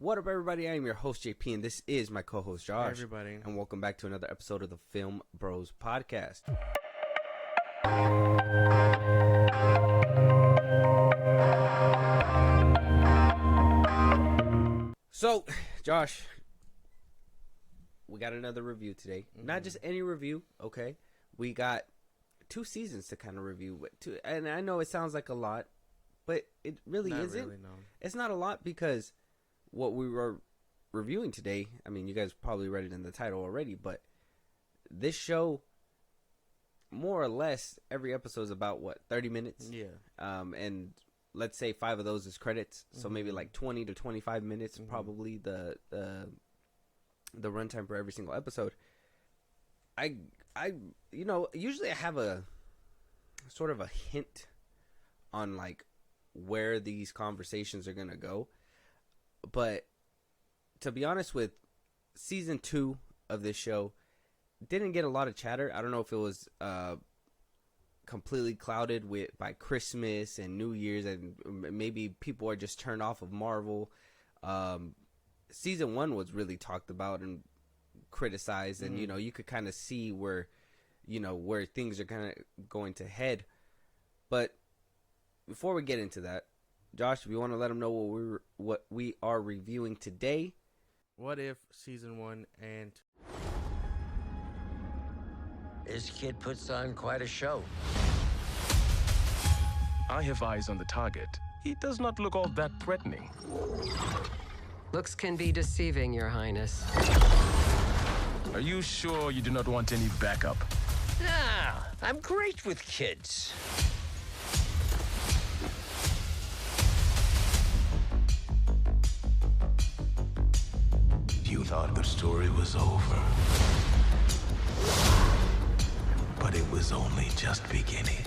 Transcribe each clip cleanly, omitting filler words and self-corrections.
What up, everybody? I am your host, JP, and this is my co-host, Josh. Hey, everybody. And welcome back to another episode of the Film Bros podcast. So, Josh, we got another review today. Not just any review, okay? We got 2 seasons to kind of review. And I know it sounds like a lot, but it really Not isn't. really, no. It's not a lot because what we were reviewing today, I mean, you guys probably read it in the title already, but this show, more or less, every episode is about, 30 minutes? Yeah. And let's say 5 of those is credits, so maybe like 20 to 25 minutes, probably the runtime for every single episode. I usually I have a sort of a hint on like where these conversations are gonna go, but to be honest, with season 2 of this show, didn't get a lot of chatter. I don't know if it was completely clouded by Christmas and New Year's, and maybe people are just turned off of Marvel. Season 1 was really talked about and criticized, and you could kind of see where things are kind of going to head. But before we get into that, Josh, if you want to let them know what we are reviewing today. What if season 1 and... This kid puts on quite a show. I have eyes on the target. He does not look all that threatening. Looks can be deceiving, Your Highness. Are you sure you do not want any backup? Nah, I'm great with kids. You thought the story was over. But it was only just beginning.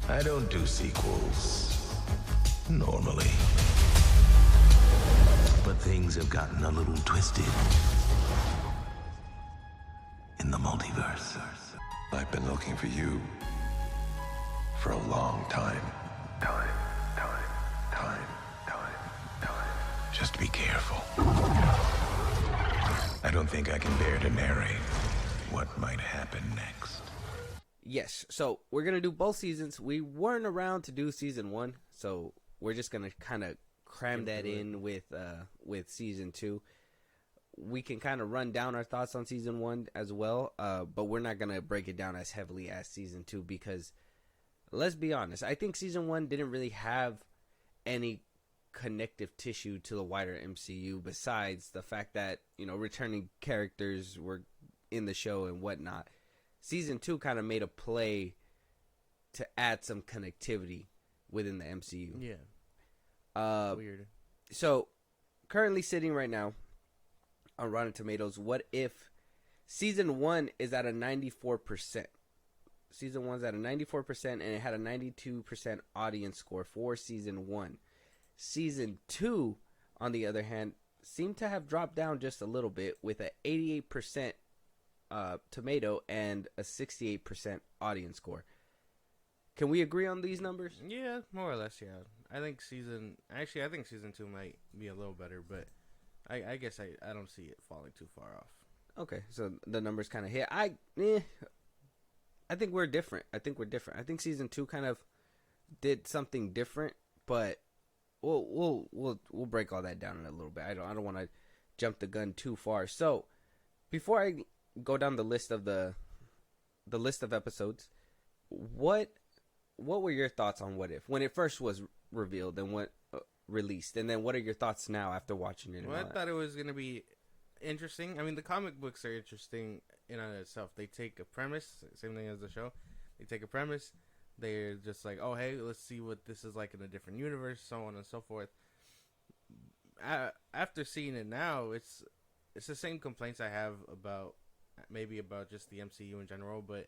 I don't do sequels, normally. But things have gotten a little twisted in the multiverse. I've been looking for you for a long time. Time. Just be careful. I don't think I can bear to narrate what might happen next. Yes, so we're going to do both seasons. We weren't around to do season 1, so we're just going to kind of cram that in with season 2. We can kind of run down our thoughts on season 1 as well, but we're not going to break it down as heavily as season 2 because, let's be honest, I think season 1 didn't really have any connective tissue to the wider MCU besides the fact that returning characters were in the show and whatnot. Season 2 kind of made a play to add some connectivity within the MCU. Yeah. Weird. So currently sitting right now on Rotten Tomatoes, what if season 1 is at a 94%? Season 1's at a 94% and it had a 92% audience score for season 1. Season 2, on the other hand, seemed to have dropped down just a little bit with an 88% tomato and a 68% audience score. Can we agree on these numbers? Yeah, more or less, yeah. I think season 2 might be a little better, but I guess I don't see it falling too far off. Okay, so the numbers kind of hit. I think we're different. I think season 2 kind of did something different, but we'll break all that down in a little bit. I don't want to jump the gun too far. So before I go down the list of the list of episodes, what were your thoughts on What If when it first was revealed and what released, and then what are your thoughts now after watching it? Well, I thought it was gonna be interesting. I mean, the comic books are interesting in and of itself. They take a premise, same thing as the show. They take a premise. They're just like, oh, hey, let's see what this is like in a different universe, so on and so forth. After seeing it now, it's the same complaints I have about just the MCU in general, but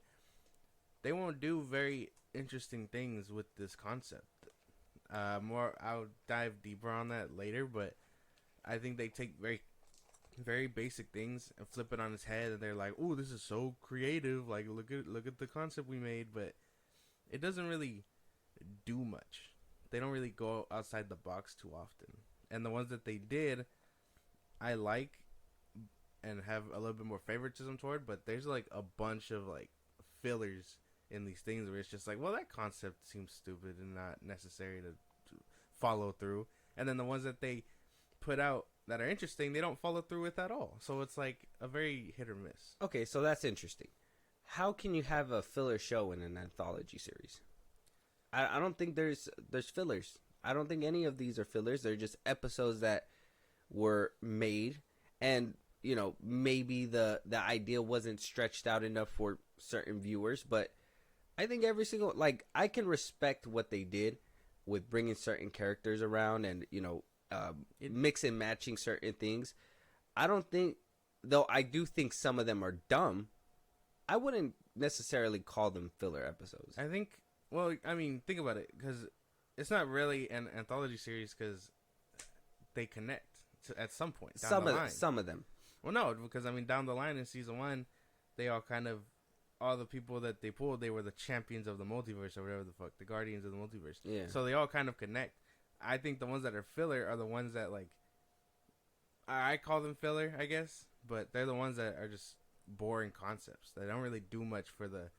they won't do very interesting things with this concept. I'll dive deeper on that later, but I think they take very, very basic things and flip it on its head, and they're like, "Oh, this is so creative! Like, look at the concept we made," but it doesn't really do much they don't really go outside the box too often. And the ones that they did, I like and have a little bit more favoritism toward. But there's like a bunch of like fillers in these things where it's just like, well, that concept seems stupid and not necessary to follow through. And then the ones that they put out that are interesting, they don't follow through with at all. So it's like a very hit or miss. Okay, so that's interesting. How can you have a filler show in an anthology series? I don't think there's fillers. I don't think any of these are fillers. They're just episodes that were made, and you know, maybe the idea wasn't stretched out enough for certain viewers, but I think every single, like, I can respect what they did with bringing certain characters around and, you know, mix and matching certain things. I don't think, though I do think some of them are dumb, I wouldn't necessarily call them filler episodes. I think, well, I mean, think about it, because it's not really an anthology series because they connect at some point down the line. Some of them. Well, no, because, I mean, down the line in season 1, they all kind of, all the people that they pulled, they were the champions of the multiverse or whatever the fuck, the guardians of the multiverse. Yeah. So they all kind of connect. I think the ones that are filler are the ones that, like, I call them filler, I guess, but they're the ones that are just boring concepts. They don't really do much for the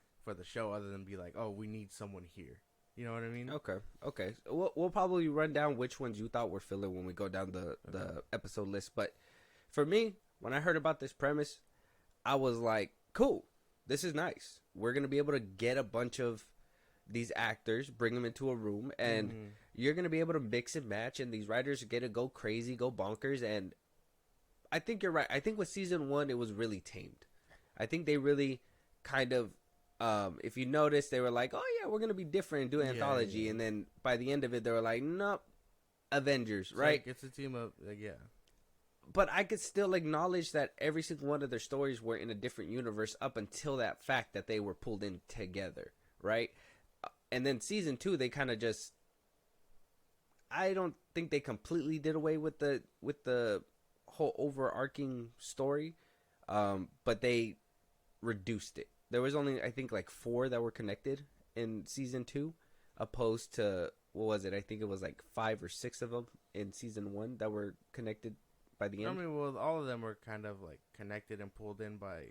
show other than be like, oh, we need someone here. You know what I mean? Okay. We'll probably run down which ones you thought were filler when we go down the episode list. But for me, when I heard about this premise, I was like, cool. This is nice. We're going to be able to get a bunch of these actors, bring them into a room, and you're going to be able to mix and match, and these writers get to go crazy, go bonkers, and I think you're right. I think with season 1, it was really tamed. I think they really kind of, if you notice, they were like, oh yeah, we're going to be different and do an anthology, and then by the end of it, they were like, nope, Avengers, It's right? Like, it's a team up, like, yeah. But I could still acknowledge that every single one of their stories were in a different universe up until that fact that they were pulled in together, right? And then season 2, they kind of just, I don't think they completely did away with the whole overarching story, but they reduced it. There was only, I think, like 4 that were connected in season 2, opposed to, what was it? I think it was like 5 or 6 of them in season 1 that were connected by the end. I mean, well, all of them were kind of like connected and pulled in by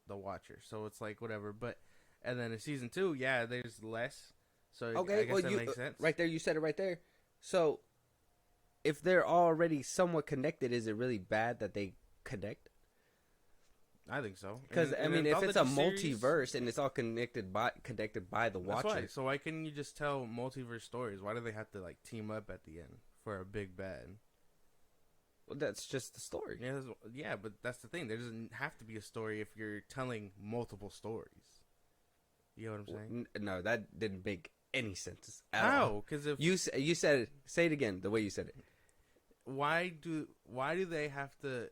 the Watcher, so it's like whatever. But and then in season 2, yeah, there's less. So Okay, I guess that makes sense. Right there, you said it right there. So if they're already somewhat connected, is it really bad that they connect? I think so. Because I In mean, if it's a anthology multiverse series, and it's all connected by the that's Watcher, why. So why couldn't you just tell multiverse stories? Why do they have to like team up at the end for a big bad? well, that's just the story. Yeah, but that's the thing. There doesn't have to be a story if you're telling multiple stories. You know what I'm saying? No, that didn't make any sense at all. How? Because if You said it. Say it again, the way you said it. why do they have to?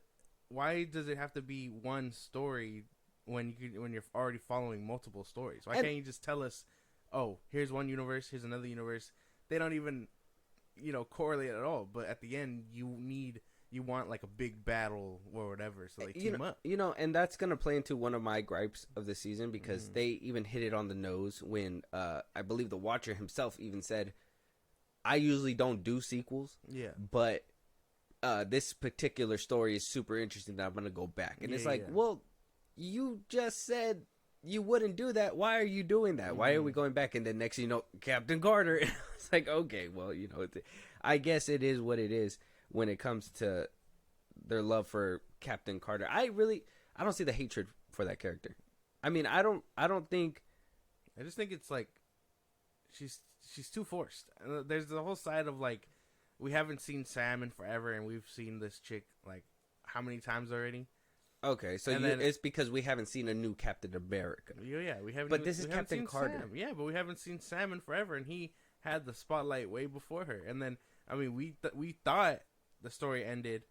Why does it have to be one story when you're already following multiple stories? Why can't you just tell us, oh, here's one universe, here's another universe? They don't even, correlate at all. But at the end, you want like a big battle or whatever, so they team up. And that's gonna play into one of my gripes of the season because they even hit it on the nose when I believe the Watcher himself even said, "I usually don't do sequels, Yeah. but this particular story is super interesting that I'm gonna go back." And it's like, Yeah. well, you just said you wouldn't do that. Why are you doing that? Why are we going back? And then next, Captain Carter. It's like, okay, well, I guess it is what it is. When it comes to their love for Captain Carter, I don't see the hatred for that character. I mean, I don't think. I just think it's like she's too forced. There's the whole side of like we haven't seen Sam in forever, and we've seen this chick like how many times already? Okay, so it's because we haven't seen a new Captain America. Yeah, we haven't. But this is we haven't Captain seen Carter. Sam. Yeah, but we haven't seen Sam in forever, and he had the spotlight way before her. And then I mean, we thought the story ended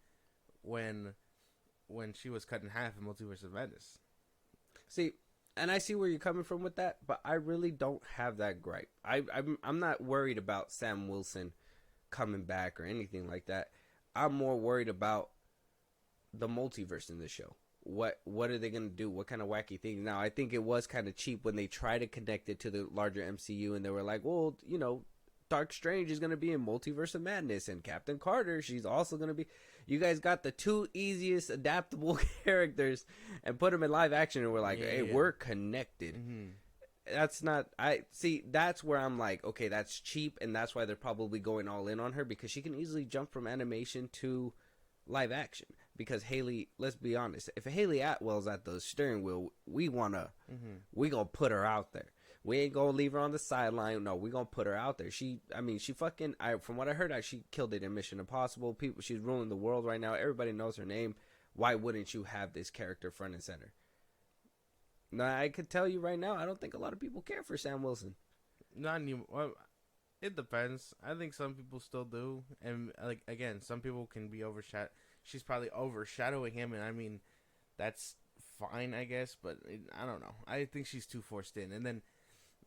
when she was cut in half in Multiverse of Madness. See, and I see where you're coming from with that, but I really don't have that gripe. I'm not worried about Sam Wilson coming back or anything like that. I'm more worried about the multiverse in this show. What are they gonna do? What kind of wacky things? Now, I think it was kind of cheap when they tried to connect it to the larger MCU, and they were like, well, Dark Strange is gonna be in Multiverse of Madness, and Captain Carter, she's also gonna be. You guys got the two easiest adaptable characters and put them in live action, and we're like, hey, we're connected. Mm-hmm. That's not. I see. That's where I'm like, okay, that's cheap, and that's why they're probably going all in on her, because she can easily jump from animation to live action. Because Haley, let's be honest, if Haley Atwell's at the steering wheel, we gonna put her out there. We ain't gonna leave her on the sideline. No, we gonna put her out there. She fucking. From what I heard, she killed it in Mission Impossible. She's ruling the world right now. Everybody knows her name. Why wouldn't you have this character front and center? Now, I could tell you right now, I don't think a lot of people care for Sam Wilson. Not anymore. Well, it depends. I think some people still do, and like again, some people can be overshadowed. She's probably overshadowing him, and I mean, that's fine, I guess. But I don't know. I think she's too forced in, and then,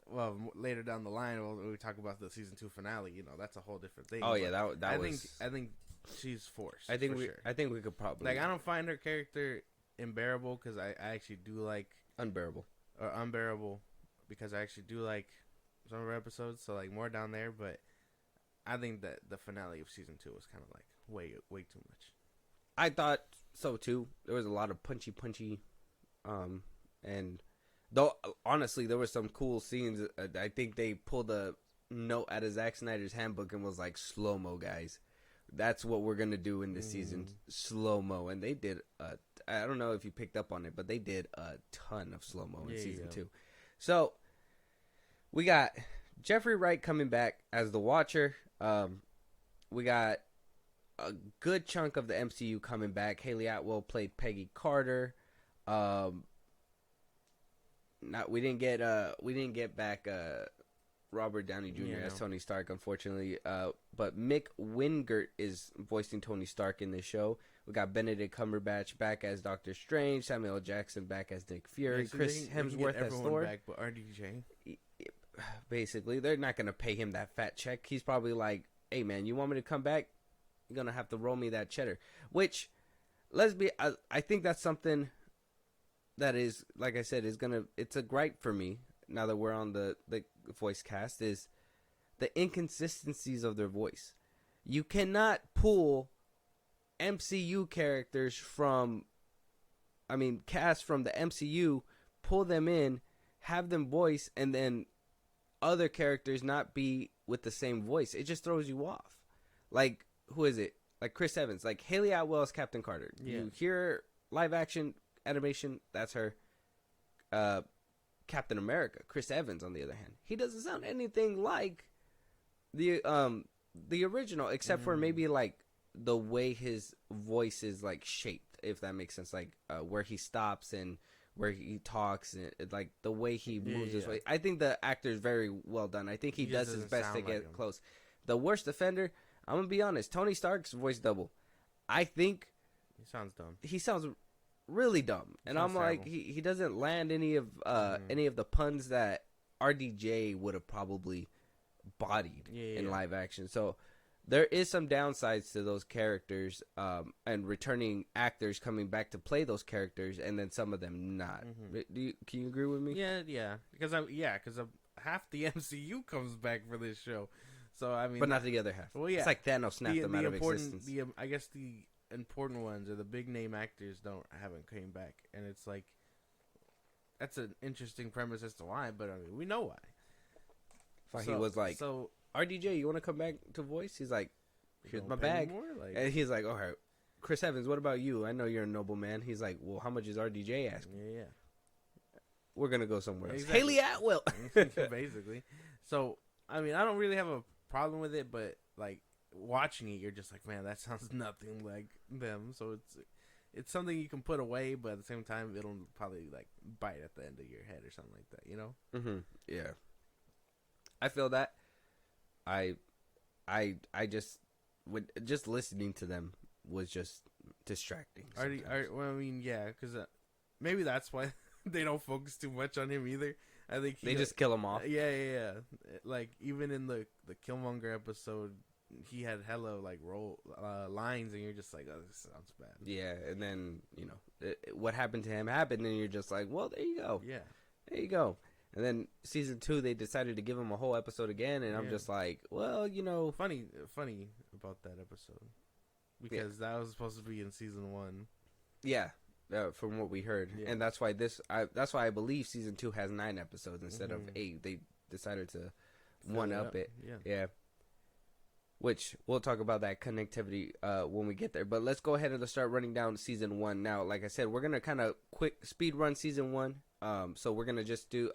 well, later down the line, when we talk about the season 2 finale, that's a whole different thing. Oh yeah, that was. I think she's forced. I think sure. I think we could probably. Like, I don't find her character unbearable because I actually do like unbearable because I actually do like some of her episodes. So like more down there, but I think that the finale of season 2 was kind of like way too much. I thought so too. There was a lot of punchy, and though honestly there were some cool scenes. I think they pulled a note out of Zack Snyder's handbook and was like, slow mo, guys. That's what we're gonna do in this season, slow mo. And they did. I don't know if you picked up on it, but they did a ton of slow mo in season 2. So we got Jeffrey Wright coming back as the Watcher. We got a good chunk of the MCU coming back. Haley Atwell played Peggy Carter. We didn't get back Robert Downey Jr. as Tony Stark, unfortunately. But Mick Wingert is voicing Tony Stark in this show. We got Benedict Cumberbatch back as Doctor Strange. Samuel L. Jackson back as Nick Fury. So Chris Hemsworth as Thor. Back, but RDJ. Basically, they're not gonna pay him that fat check. He's probably like, "Hey man, you want me to come back? You're gonna have to roll me that cheddar." Which, I think that's something that is, like I said, it's a gripe for me now that we're on the voice cast, is the inconsistencies of their voice. You cannot pull MCU characters cast from the MCU, pull them in, have them voice, and then other characters not be with the same voice. It just throws you off. Like, who is it? Like Chris Evans. Like Haley Atwell is Captain Carter. Yeah. You hear live action animation, that's her. Captain America, Chris Evans, on the other hand, he doesn't sound anything like the original, except for maybe like the way his voice is like shaped, if that makes sense. Like where he stops and where he talks, and like the way he moves his way. I think the actor is very well done. I think he does his best to get close. The worst offender, I'm gonna be honest, Tony Stark's voice double. I think he sounds dumb. He sounds really dumb, and I'm like, he doesn't land any of the puns that RDJ would have probably bodied in live action. So there is some downsides to those characters, and returning actors coming back to play those characters, and then some of them not. Can you agree with me? Yeah, because half the MCU comes back for this show, so I mean, but not the other half. Well, yeah, it's like Thanos snapped them out of existence. I guess the important ones or the big name actors haven't came back, and it's like that's an interesting premise as to why, but I mean, we know why. He was like, so RDJ, you want to come back to voice? He's like, here's my bag. And he's like, all right, Chris Evans, what about you? I know you're a noble man. He's like, well, how much is RDJ asking? Yeah. We're going to go somewhere else. Haley Atwell. Basically. So, I mean, I don't really have a problem with it, but like watching it, you're just like, man, that sounds nothing like them. So it's something you can put away, but at the same time, it'll probably like bite at the end of your head or something like that, you know? Mm-hmm. Yeah. I feel that. I just listening to them was just distracting. Well, I mean, yeah, because maybe that's why they don't focus too much on him either. I think they just kill him off. Yeah. Like even in the Killmonger episode, he had hella like lines, and you're just like, oh, this sounds bad. Yeah, and then what happened to him happened, and you're just like, well, there you go. Yeah, there you go. And then season 2, they decided to give him a whole episode again, and I'm just like, well, funny about that episode because that was supposed to be in season 1. Yeah, from what we heard, and that's why that's why I believe season 2 has 9 episodes instead of 8. They decided to one up it. Yeah. Which we'll talk about that connectivity when we get there. But let's go ahead and start running down season 1 now. Like I said, we're gonna kind of quick speed run season 1. So we're gonna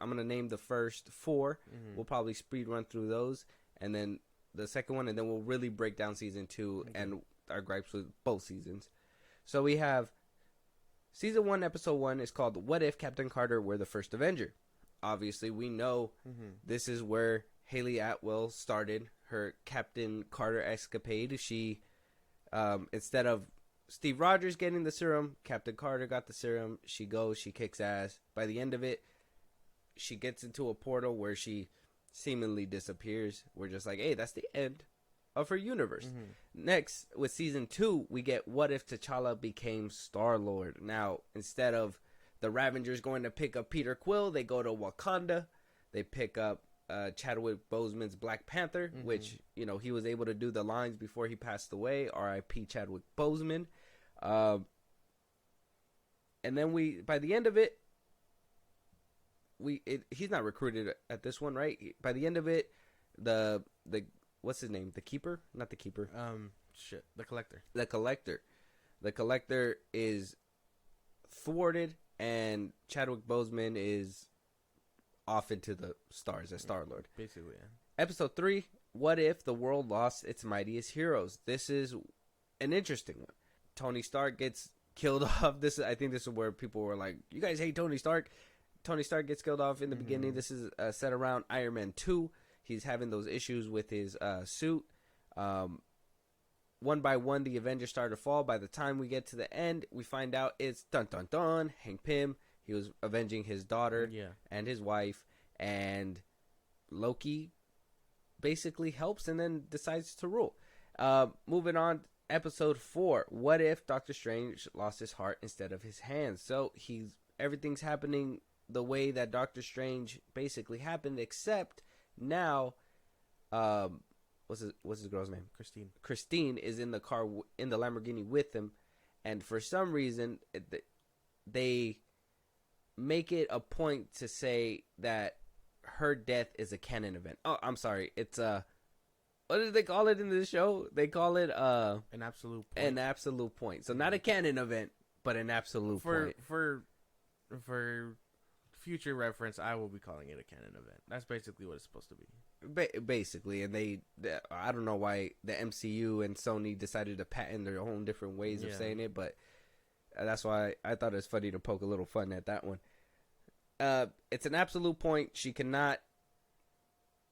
I'm gonna name the first 4. We'll probably speed run through those, and then the second one, and then we'll really break down season 2 and our gripes with both seasons. So we have season 1, episode 1 is called "What If Captain Carter Were the First Avenger." Obviously, we know this is where Haley Atwell started her Captain Carter escapade. She, instead of Steve Rogers getting the serum, Captain Carter got the serum. She goes, she kicks ass. By the end of it, she gets into a portal where she seemingly disappears. We're just like, hey, that's the end of her universe. Next, with season 2, we get What If T'Challa Became Star-Lord. Now, instead of the Ravengers going to pick up Peter Quill, they go to Wakanda. They pick up Chadwick Boseman's Black Panther, which, he was able to do the lines before he passed away. R.I.P. Chadwick Boseman. And then by the end of it, he's not recruited at this one, right? By the end of it, the what's his name? The Keeper? Not the Keeper. The Collector. The Collector is thwarted, and Chadwick Boseman is off into the stars as Star-Lord. Basically, yeah. Episode 3, What If the World Lost Its Mightiest Heroes? This is an interesting one. Tony Stark gets killed off. I think this is where people were like, you guys hate Tony Stark. Tony Stark gets killed off in the beginning. This is set around Iron Man 2. He's having those issues with his suit. One by one, the Avengers start to fall. By the time we get to the end, we find out it's dun dun dun, Hank Pym. He was avenging his daughter and his wife, and Loki basically helps and then decides to rule. Moving on, episode 4. What if Doctor Strange lost his heart instead of his hands? So everything's happening the way that Doctor Strange basically happened, except now, what's his girl's name? Christine is in the car in the Lamborghini with him, and for some reason they make it a point to say that her death is a canon event. Oh, I'm sorry. It's what did they call it in the show? They call it an absolute point. An absolute point. So not a canon event, but an absolute point. For future reference, I will be calling it a canon event. That's basically what it's supposed to be. Basically, and I don't know why the MCU and Sony decided to patent their own different ways of saying it, but that's why I thought it was funny to poke a little fun at that one. It's an absolute point. She cannot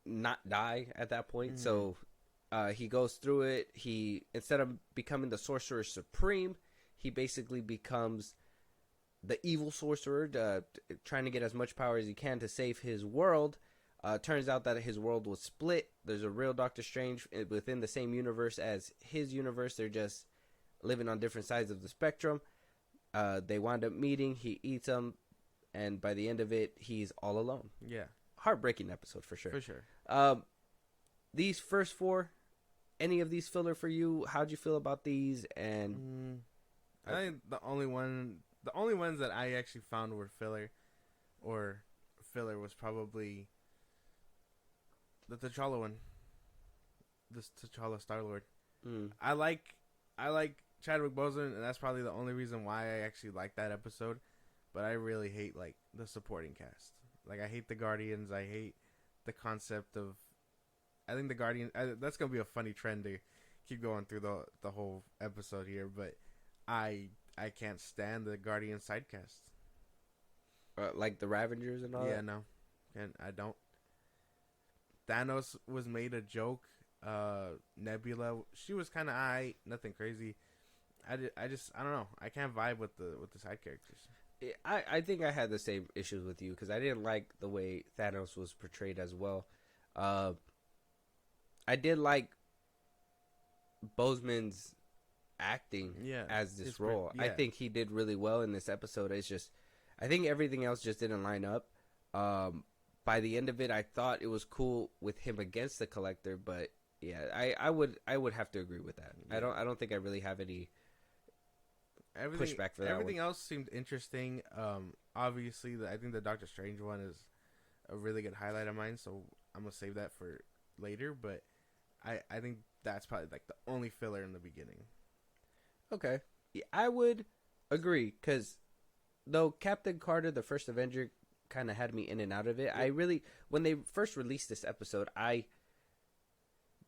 not die at that point. So he goes through it. He, instead of becoming the Sorcerer Supreme, he basically becomes the evil sorcerer, trying to get as much power as he can to save his world. Turns out that his world was split. There's a real Doctor Strange within the same universe as his universe. They're just living on different sides of the spectrum. They wind up meeting. He eats them, and by the end of it, he's all alone. Yeah. Heartbreaking episode for sure. For sure. These first 4, any of these filler for you? How'd you feel about these? And I think the only ones that I actually found were filler was probably the T'Challa one. This T'Challa Star-Lord. I like Chadwick Boseman, and that's probably the only reason why I actually like that episode. But I really hate the supporting cast. I hate the Guardians. I hate the concept of. I think the Guardians. That's gonna be a funny trend to keep going through the whole episode here. But I can't stand the Guardian sidecast. Like the Ravengers and all. Yeah, that? no, and I don't. Thanos was made a joke. Nebula, she was kind of nothing crazy. I don't know. I can't vibe with the side characters. I think I had the same issues with you because I didn't like the way Thanos was portrayed as well. I did like Boseman's acting as this role. I think he did really well in this episode. It's just, I think everything else just didn't line up. by the end of it, I thought it was cool with him against the Collector, but yeah, I would have to agree with that. Yeah. I don't think I really have any Everything, pushback for that everything one. else seemed interesting. Obviously, I think the Doctor Strange one is a really good highlight of mine, so I'm gonna save that for later. But I think that's probably like the only filler in the beginning. Okay, yeah, I would agree because though Captain Carter, the first Avenger, kind of had me in and out of it. I really, when they first released this episode, I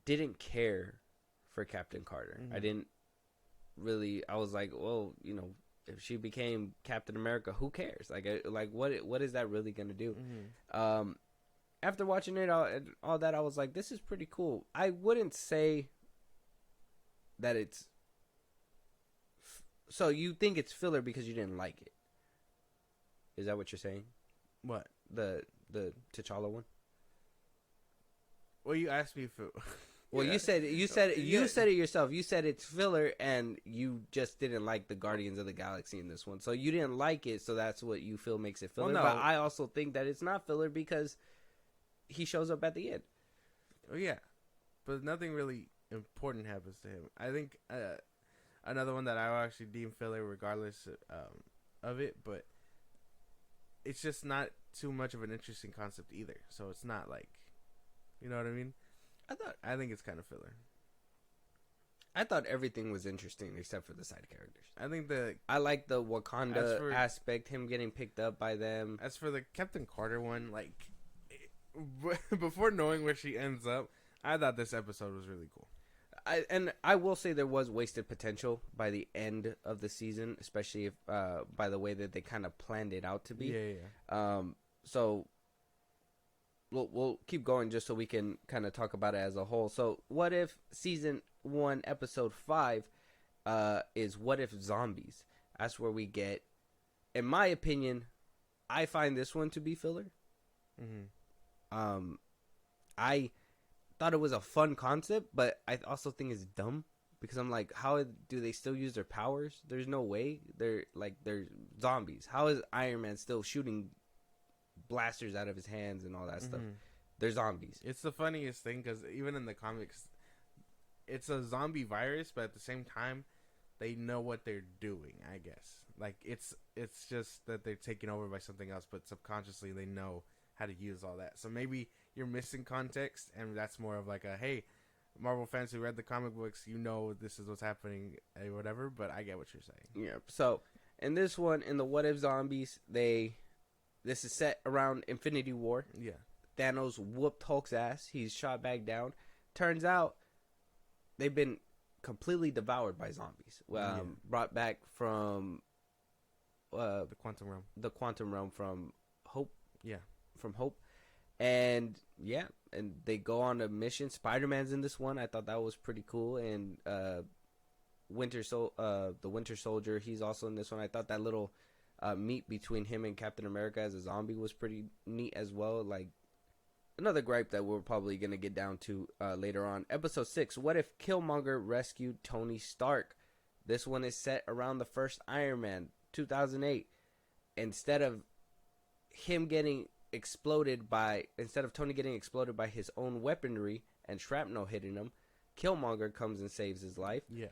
didn't care for Captain Carter. I didn't really. I was like, well, if she became Captain America, who cares? Like what is that really gonna do? After watching it all that, I was like, this is pretty cool. I wouldn't say that it's. So you think it's filler because you didn't like it? Is that what you're saying? What? The T'Challa one? Well, you asked me if it... Well, you said it yourself. You said it's filler, and you just didn't like the Guardians of the Galaxy in this one. So you didn't like it, so that's what you feel makes it filler. Well, no. But I also think that it's not filler because he shows up at the end. Oh, yeah. But nothing really important happens to him. I think another one that I actually deem filler regardless of it, but it's just not too much of an interesting concept either. So it's not like, you know what I mean? I think it's kind of filler. I thought everything was interesting except for the side characters. I like the Wakanda aspect, him getting picked up by them. As for the Captain Carter one, like, before knowing where she ends up, I thought this episode was really cool. I will say there was wasted potential by the end of the season, especially if by the way that they kind of planned it out to be. Yeah. So we'll keep going just so we can kind of talk about it as a whole. So what if season 1, episode 5 is What If Zombies? That's where we get, in my opinion, I find this one to be filler. I thought it was a fun concept, but I also think it's dumb because I'm like, how do they still use their powers? There's no way. They're zombies. How is Iron Man still shooting blasters out of his hands and all that stuff? They're zombies. It's the funniest thing because even in the comics, it's a zombie virus, but at the same time, they know what they're doing. I guess like it's just that they're taken over by something else, but subconsciously they know how to use all that. So maybe you're missing context, and that's more of like a, hey, Marvel fans who read the comic books, this is what's happening, whatever. But I get what you're saying. Yeah. So in this one, in the What If Zombies, this is set around Infinity War. Yeah. Thanos whooped Hulk's ass. He's shot back down. Turns out they've been completely devoured by zombies. Brought back from The quantum realm. The quantum realm from Hope. Yeah. From Hope. And they go on a mission. Spider-Man's in this one. I thought that was pretty cool. And the Winter Soldier, he's also in this one. I thought that little meet between him and Captain America as a zombie was pretty neat as well. Like, another gripe that we're probably going to get down to later on. Episode 6, What If Killmonger Rescued Tony Stark? This one is set around the first Iron Man, 2008. Instead of Tony getting exploded by his own weaponry and shrapnel hitting him, Killmonger comes and saves his life. Yeah.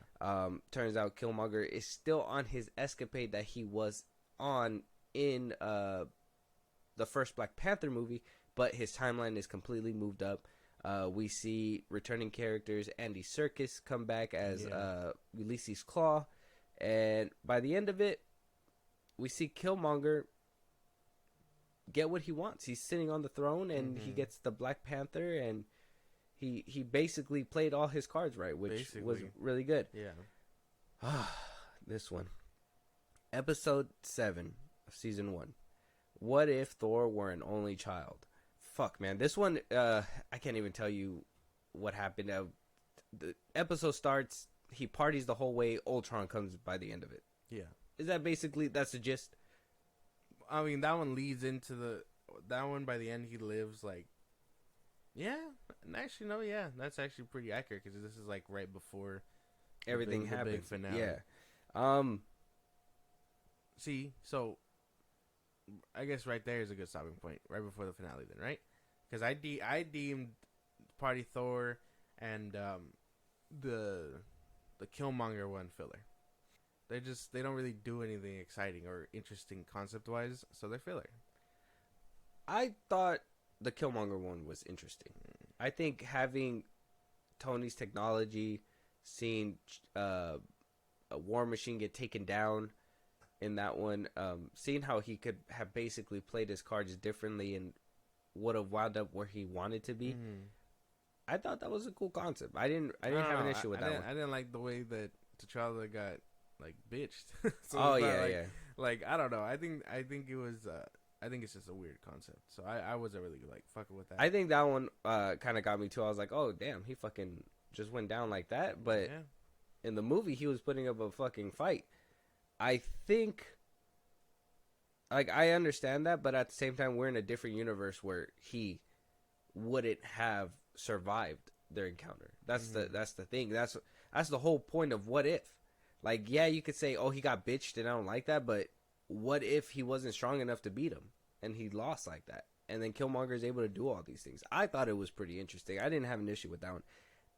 Turns out Killmonger is still on his escapade that he was on in the first Black Panther movie, but his timeline is completely moved up. We see returning characters Andy Serkis come back as Ulysses Claw, and by the end of it, we see Killmonger get what he wants. He's sitting on the throne, and he gets the Black Panther, and he basically played all his cards right, which was really good. Yeah. This one. Episode 7 of Season 1. What if Thor were an only child? Fuck, man. This one, I can't even tell you what happened. The episode starts, he parties the whole way, Ultron comes by the end of it. Yeah. Is that basically, that's the gist? I mean, that one leads into that one by the end, he lives like, yeah. Actually, no, yeah. That's actually pretty accurate because this is like right before everything happened. Big finale. Yeah. See, so I guess right there is a good stopping point, right before the finale, then, right? Because I deemed Party Thor and the Killmonger one filler. They don't really do anything exciting or interesting concept wise, so they're filler. I thought the Killmonger one was interesting. I think having Tony's technology, seeing a War Machine get taken down in that one, seeing how he could have basically played his cards differently and would have wound up where he wanted to be. Mm-hmm. I thought that was a cool concept. I didn't have an issue with that one. I didn't like the way that T'Challa got like bitched. So Oh it's not yeah, like, yeah. Like I don't know. I think it was. I think it's just a weird concept. So I wasn't really like fucking with that. I think that one kind of got me too. I was like, oh damn, he fucking just went down like that. But yeah. in the movie, he was putting up a fucking fight. I think, like, I understand that, but at the same time, we're in a different universe where he wouldn't have survived their encounter. That's the thing. That's the whole point of What If. Like, yeah, you could say, oh, he got bitched, and I don't like that, but what if he wasn't strong enough to beat him, and he lost like that? And then Killmonger is able to do all these things. I thought it was pretty interesting. I didn't have an issue with that one.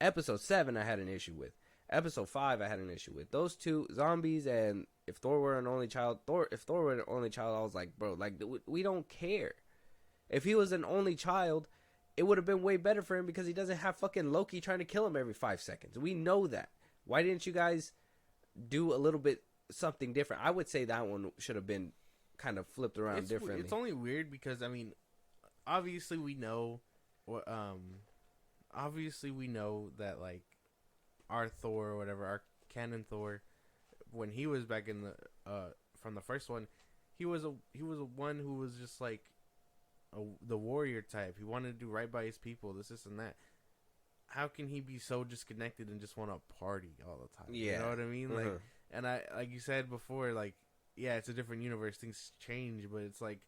Episode 7, I had an issue with. Episode 5, I had an issue with. Those two, zombies, and if Thor were an only child, if Thor were an only child, I was like, bro, like, we don't care. If he was an only child, it would have been way better for him because he doesn't have fucking Loki trying to kill him every 5 seconds. We know that. Why didn't you guys do a little bit something different? I would say that one should have been kind of flipped around differently. It's only weird because, I mean, obviously we know that, like, our Thor or whatever, our canon Thor, when he was back in the from the first one, he was a one who was just like the warrior type. He wanted to do right by his people, this and that. How can he be so disconnected and just want to party all the time? Yeah. You know what I mean? Like, and I, like you said before, like, yeah, it's a different universe, things change, but it's like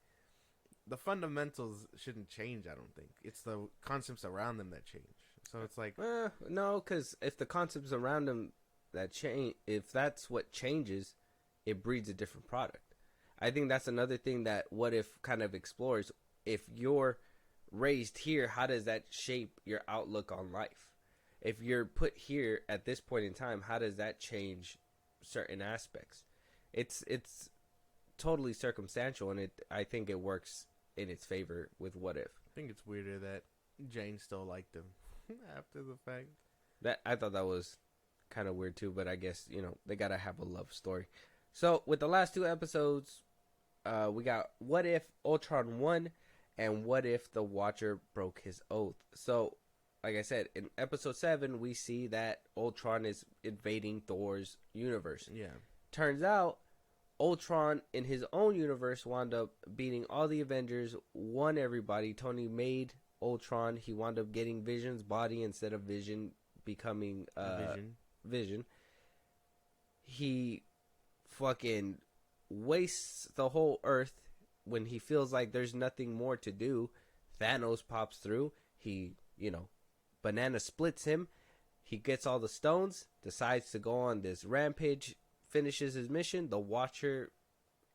the fundamentals shouldn't change. I don't think it's the concepts around them that change. So it's like, no, because if the concepts around him that change, if that's what changes, it breeds a different product. I think that's another thing that What If kind of explores. If you're raised here, how does that shape your outlook on life? If you're put here at this point in time, how does that change certain aspects? It's totally circumstantial, and I think it works in its favor with What If. I think it's weirder that Jane still liked him after the fact. That I thought that was kind of weird too, but I guess, you know, they gotta have a love story. So with the last 2 episodes, we got What If Ultron won, and What If the Watcher broke his oath. So, like I said, in episode 7, we see that Ultron is invading Thor's universe. Yeah. Turns out, Ultron in his own universe wound up beating all the Avengers, won everybody. Tony made Ultron. He wound up getting Vision's body instead of Vision becoming Vision. He fucking wastes the whole Earth. When he feels like there's nothing more to do, Thanos pops through. He, you know, banana splits him. He gets all the stones, decides to go on this rampage, finishes his mission. The Watcher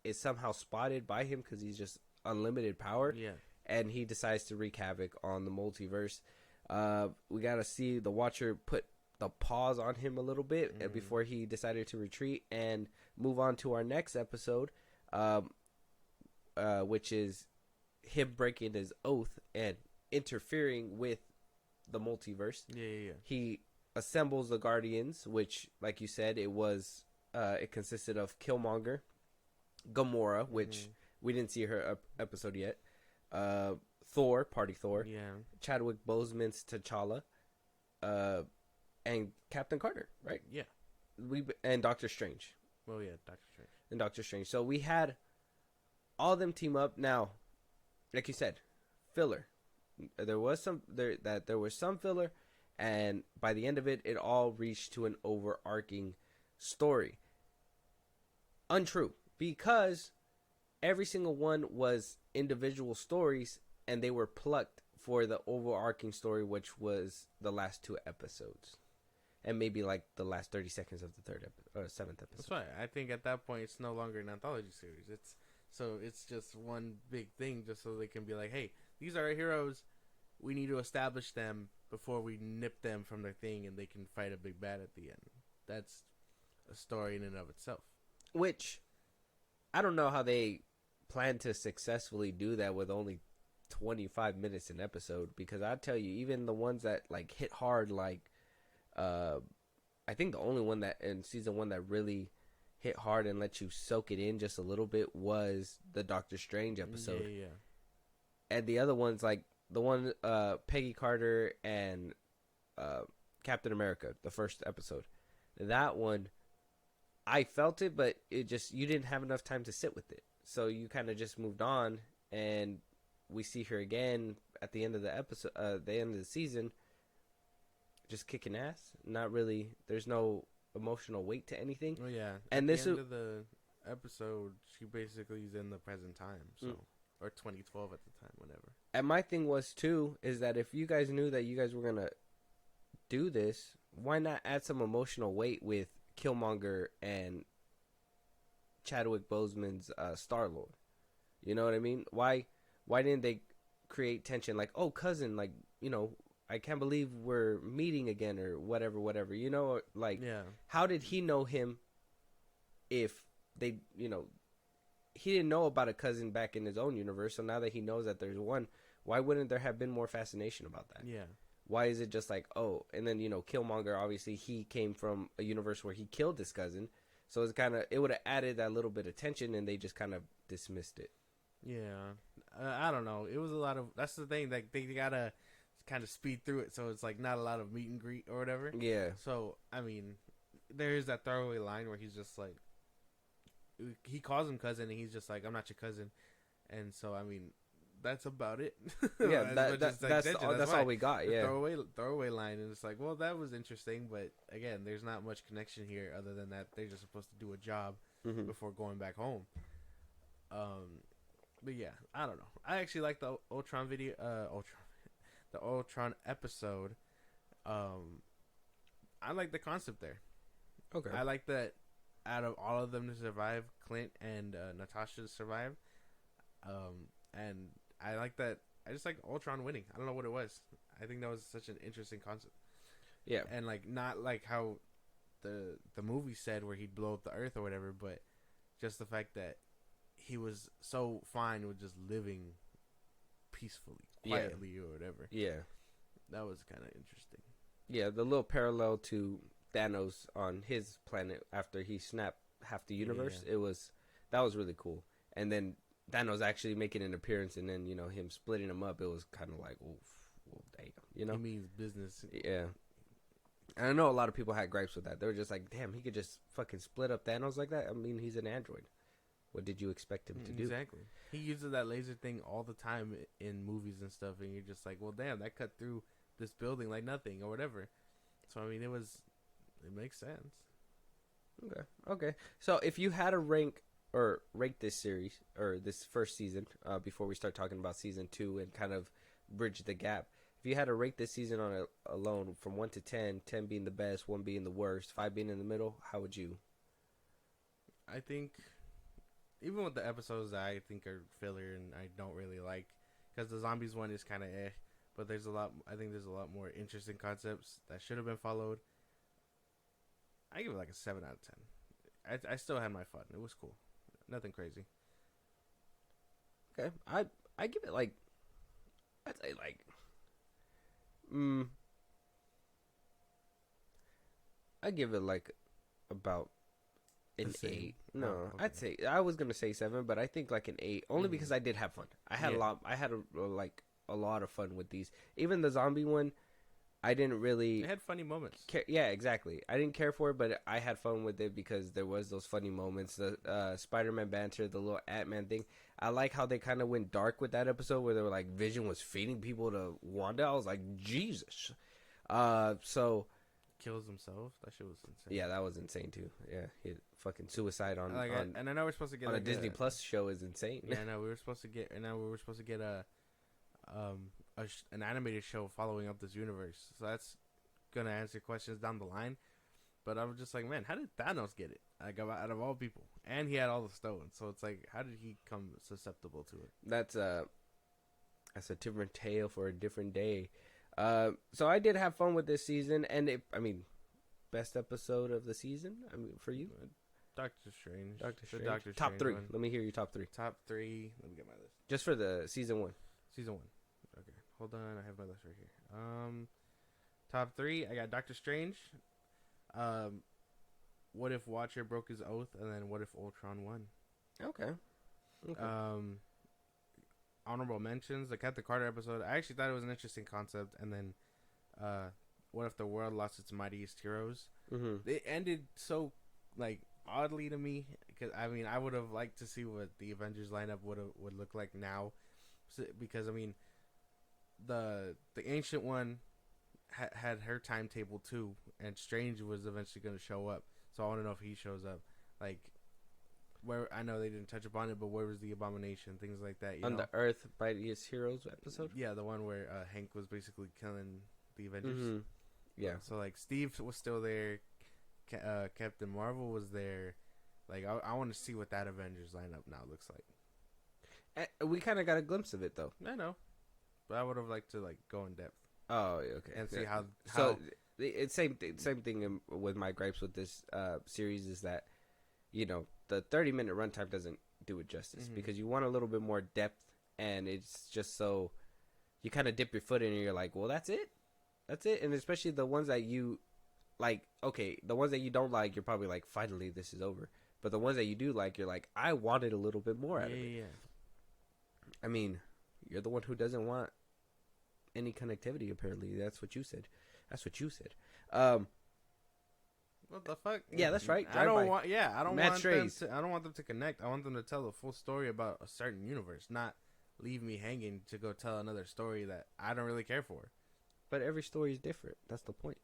is somehow spotted by him because he's just unlimited power. Yeah. And he decides to wreak havoc on the multiverse. We got to see the Watcher put the pause on him a little bit before he decided to retreat and move on to our next episode. Which is him breaking his oath and interfering with the multiverse. Yeah. He assembles the Guardians, which, like you said, it consisted of Killmonger, Gamora, which we didn't see her episode yet, Thor, Party Thor, Chadwick Boseman's T'Challa, and Captain Carter, right? Yeah. And Doctor Strange. Well, yeah, Doctor Strange. So we had all of them team up. Now, like you said, filler. There was some filler, and by the end of it, it all reached to an overarching story. Untrue, because every single one was individual stories, and they were plucked for the overarching story, which was the last 2 episodes, and maybe like the last 30 seconds of the 7th episode. That's why I think at that point it's no longer an anthology series. It's So it's just one big thing, just so they can be like, hey, these are our heroes. We need to establish them before we nip them from their thing, and they can fight a big bad at the end. That's a story in and of itself. Which, I don't know how they plan to successfully do that with only 25 minutes an episode, because I tell you, even the ones that like hit hard, like I think the only one that in season 1 that really hit hard and let you soak it in just a little bit was the Doctor Strange episode. Yeah. And the other ones, like the one Peggy Carter and Captain America, the first episode, that one I felt it, but it just, you didn't have enough time to sit with it, so you kind of just moved on. And we see her again at the end of the episode, the end of the season, just kicking ass. Not really. There's no emotional weight to anything. Oh yeah. And at this the end of the episode, she basically is in the present time, so or 2012 at the time, whatever. And my thing was too is that if you guys knew that you guys were gonna do this, why not add some emotional weight with Killmonger and Chadwick Boseman's Star-Lord? You know what I mean? Why didn't they create tension, like, oh, cousin, like, you know, I can't believe we're meeting again, or whatever, you know, like, Yeah. how did he know him if they, you know, he didn't know about a cousin back in his own universe, so now that he knows that there's one, why wouldn't there have been more fascination about that? Yeah. Why is it just like, oh, and then, you know, Killmonger, obviously he came from a universe where he killed his cousin, so it's kind of, it would have added that little bit of tension, and they just kind of dismissed it. Yeah. I don't know. It was a lot of, that's the thing, like, they gotta kind of speed through it, so it's like not a lot of meet and greet or whatever. Yeah. So, I mean, there is that throwaway line where he's just like, he calls him cousin, and he's just like, I'm not your cousin. And so, I mean, that's about it. Yeah, that's all we got. Yeah, throwaway line, and it's like, well, that was interesting, but again, there's not much connection here other than that they're just supposed to do a job before going back home. But yeah, I don't know. I actually like the Ultron video, the Ultron episode. I like the concept there. Okay. I like that out of all of them to survive, Clint and Natasha survived. And I like that. I just like Ultron winning. I don't know what it was. I think that was such an interesting concept. Yeah. And like, not like how the movie said where he'd blow up the Earth or whatever, but just the fact that he was so fine with just living peacefully, quietly, or whatever. Yeah. That was kind of interesting. Yeah, the little parallel to Thanos on his planet after he snapped half the universe. Yeah. That was really cool. And then Thanos actually making an appearance, and then, you know, him splitting them up. It was kind of like, oof, well, damn, you know. He means business. Yeah. And I know a lot of people had gripes with that. They were just like, damn, he could just fucking split up Thanos like that. I mean, he's an android. What did you expect him to do? Exactly. He uses that laser thing all the time in movies and stuff, and you're just like, well, damn, that cut through this building like nothing or whatever. So, I mean, it makes sense. Okay. So, if you had to rate this series, or this first season, before we start talking about season 2 and kind of bridge the gap, if you had to rate this season on alone from 1 to 10, 10 being the best, 1 being the worst, 5 being in the middle, how would you? I think, even with the episodes that I think are filler and I don't really like, because the zombies one is kind of but I think there's a lot more interesting concepts that should have been followed. I give it like a 7 out of 10. I still had my fun. It was cool. Nothing crazy. Okay. I give it like, I'd say like, I give it like about an 8. No, okay. I'd say, I was gonna say 7, but I think like an 8, only because I did have fun. I had a lot of fun with these. Even the zombie one, I didn't really. It had funny moments. Yeah, exactly. I didn't care for it, but I had fun with it because there was those funny moments. The Spider-Man banter, the little Ant-Man thing. I like how they kind of went dark with that episode where they were like, Vision was feeding people to Wanda. I was like, Jesus. So Kills himself. That shit was insane. yeah, that was insane too. Yeah, he fucking suicide on and I know we're supposed to get on like a Disney Plus show is insane. Yeah, I know we were supposed to get, an animated show following up this universe. So that's gonna answer questions down the line. But I was just like, man, how did Thanos get it? Like, out of all people, and he had all the stones. So it's like, how did he come susceptible to it? That's a different tale for a different day. So I did have fun with this season, and best episode of the season. I mean, for you, Doctor Strange. Doctor The Strange. Doctor Top Strange three. one. Let me hear your top three. Top three. Let me get my list. Just for the season 1. Season 1. Okay, hold on. I have my list right here. Top three. I got Doctor Strange. What if Watcher broke his oath, and then what if Ultron won? Okay. Honorable mentions, the Captain Carter episode. I actually thought it was an interesting concept, and then what if the world lost its mightiest heroes? Mm-hmm. It ended so oddly to me, because I would have liked to see what the Avengers lineup would look like now, because the ancient one had her timetable too, and Strange was eventually going to show up. So I want to know if he shows up. Where I know they didn't touch upon it, but where was the Abomination? Things like that. You know? The Earth Mightiest Heroes episode? Yeah, the one where Hank was basically killing the Avengers. Mm-hmm. Yeah. So Steve was still there. Captain Marvel was there. I want to see what that Avengers lineup now looks like. We kind of got a glimpse of it, though. I know, but I would have liked to go in depth. Oh, okay. And see how. So it's same thing with my gripes with this series is that, the 30-minute runtime doesn't do it justice, because you want a little bit more depth, and it's just so you kind of dip your foot in and you're like, well, that's it, and especially the ones that you like. Okay, the ones that you don't like, you're probably like, finally, this is over. But the ones that you do like, you're like, I wanted a little bit more out of it. Yeah. I mean, you're the one who doesn't want any connectivity. Apparently, that's what you said. What the fuck? Yeah, that's right. I don't Drive-by. want. Yeah, I don't Matt want Strays. them to. I don't want them to connect. I want them to tell the full story about a certain universe, not leave me hanging to go tell another story that I don't really care for. But every story is different. That's the point.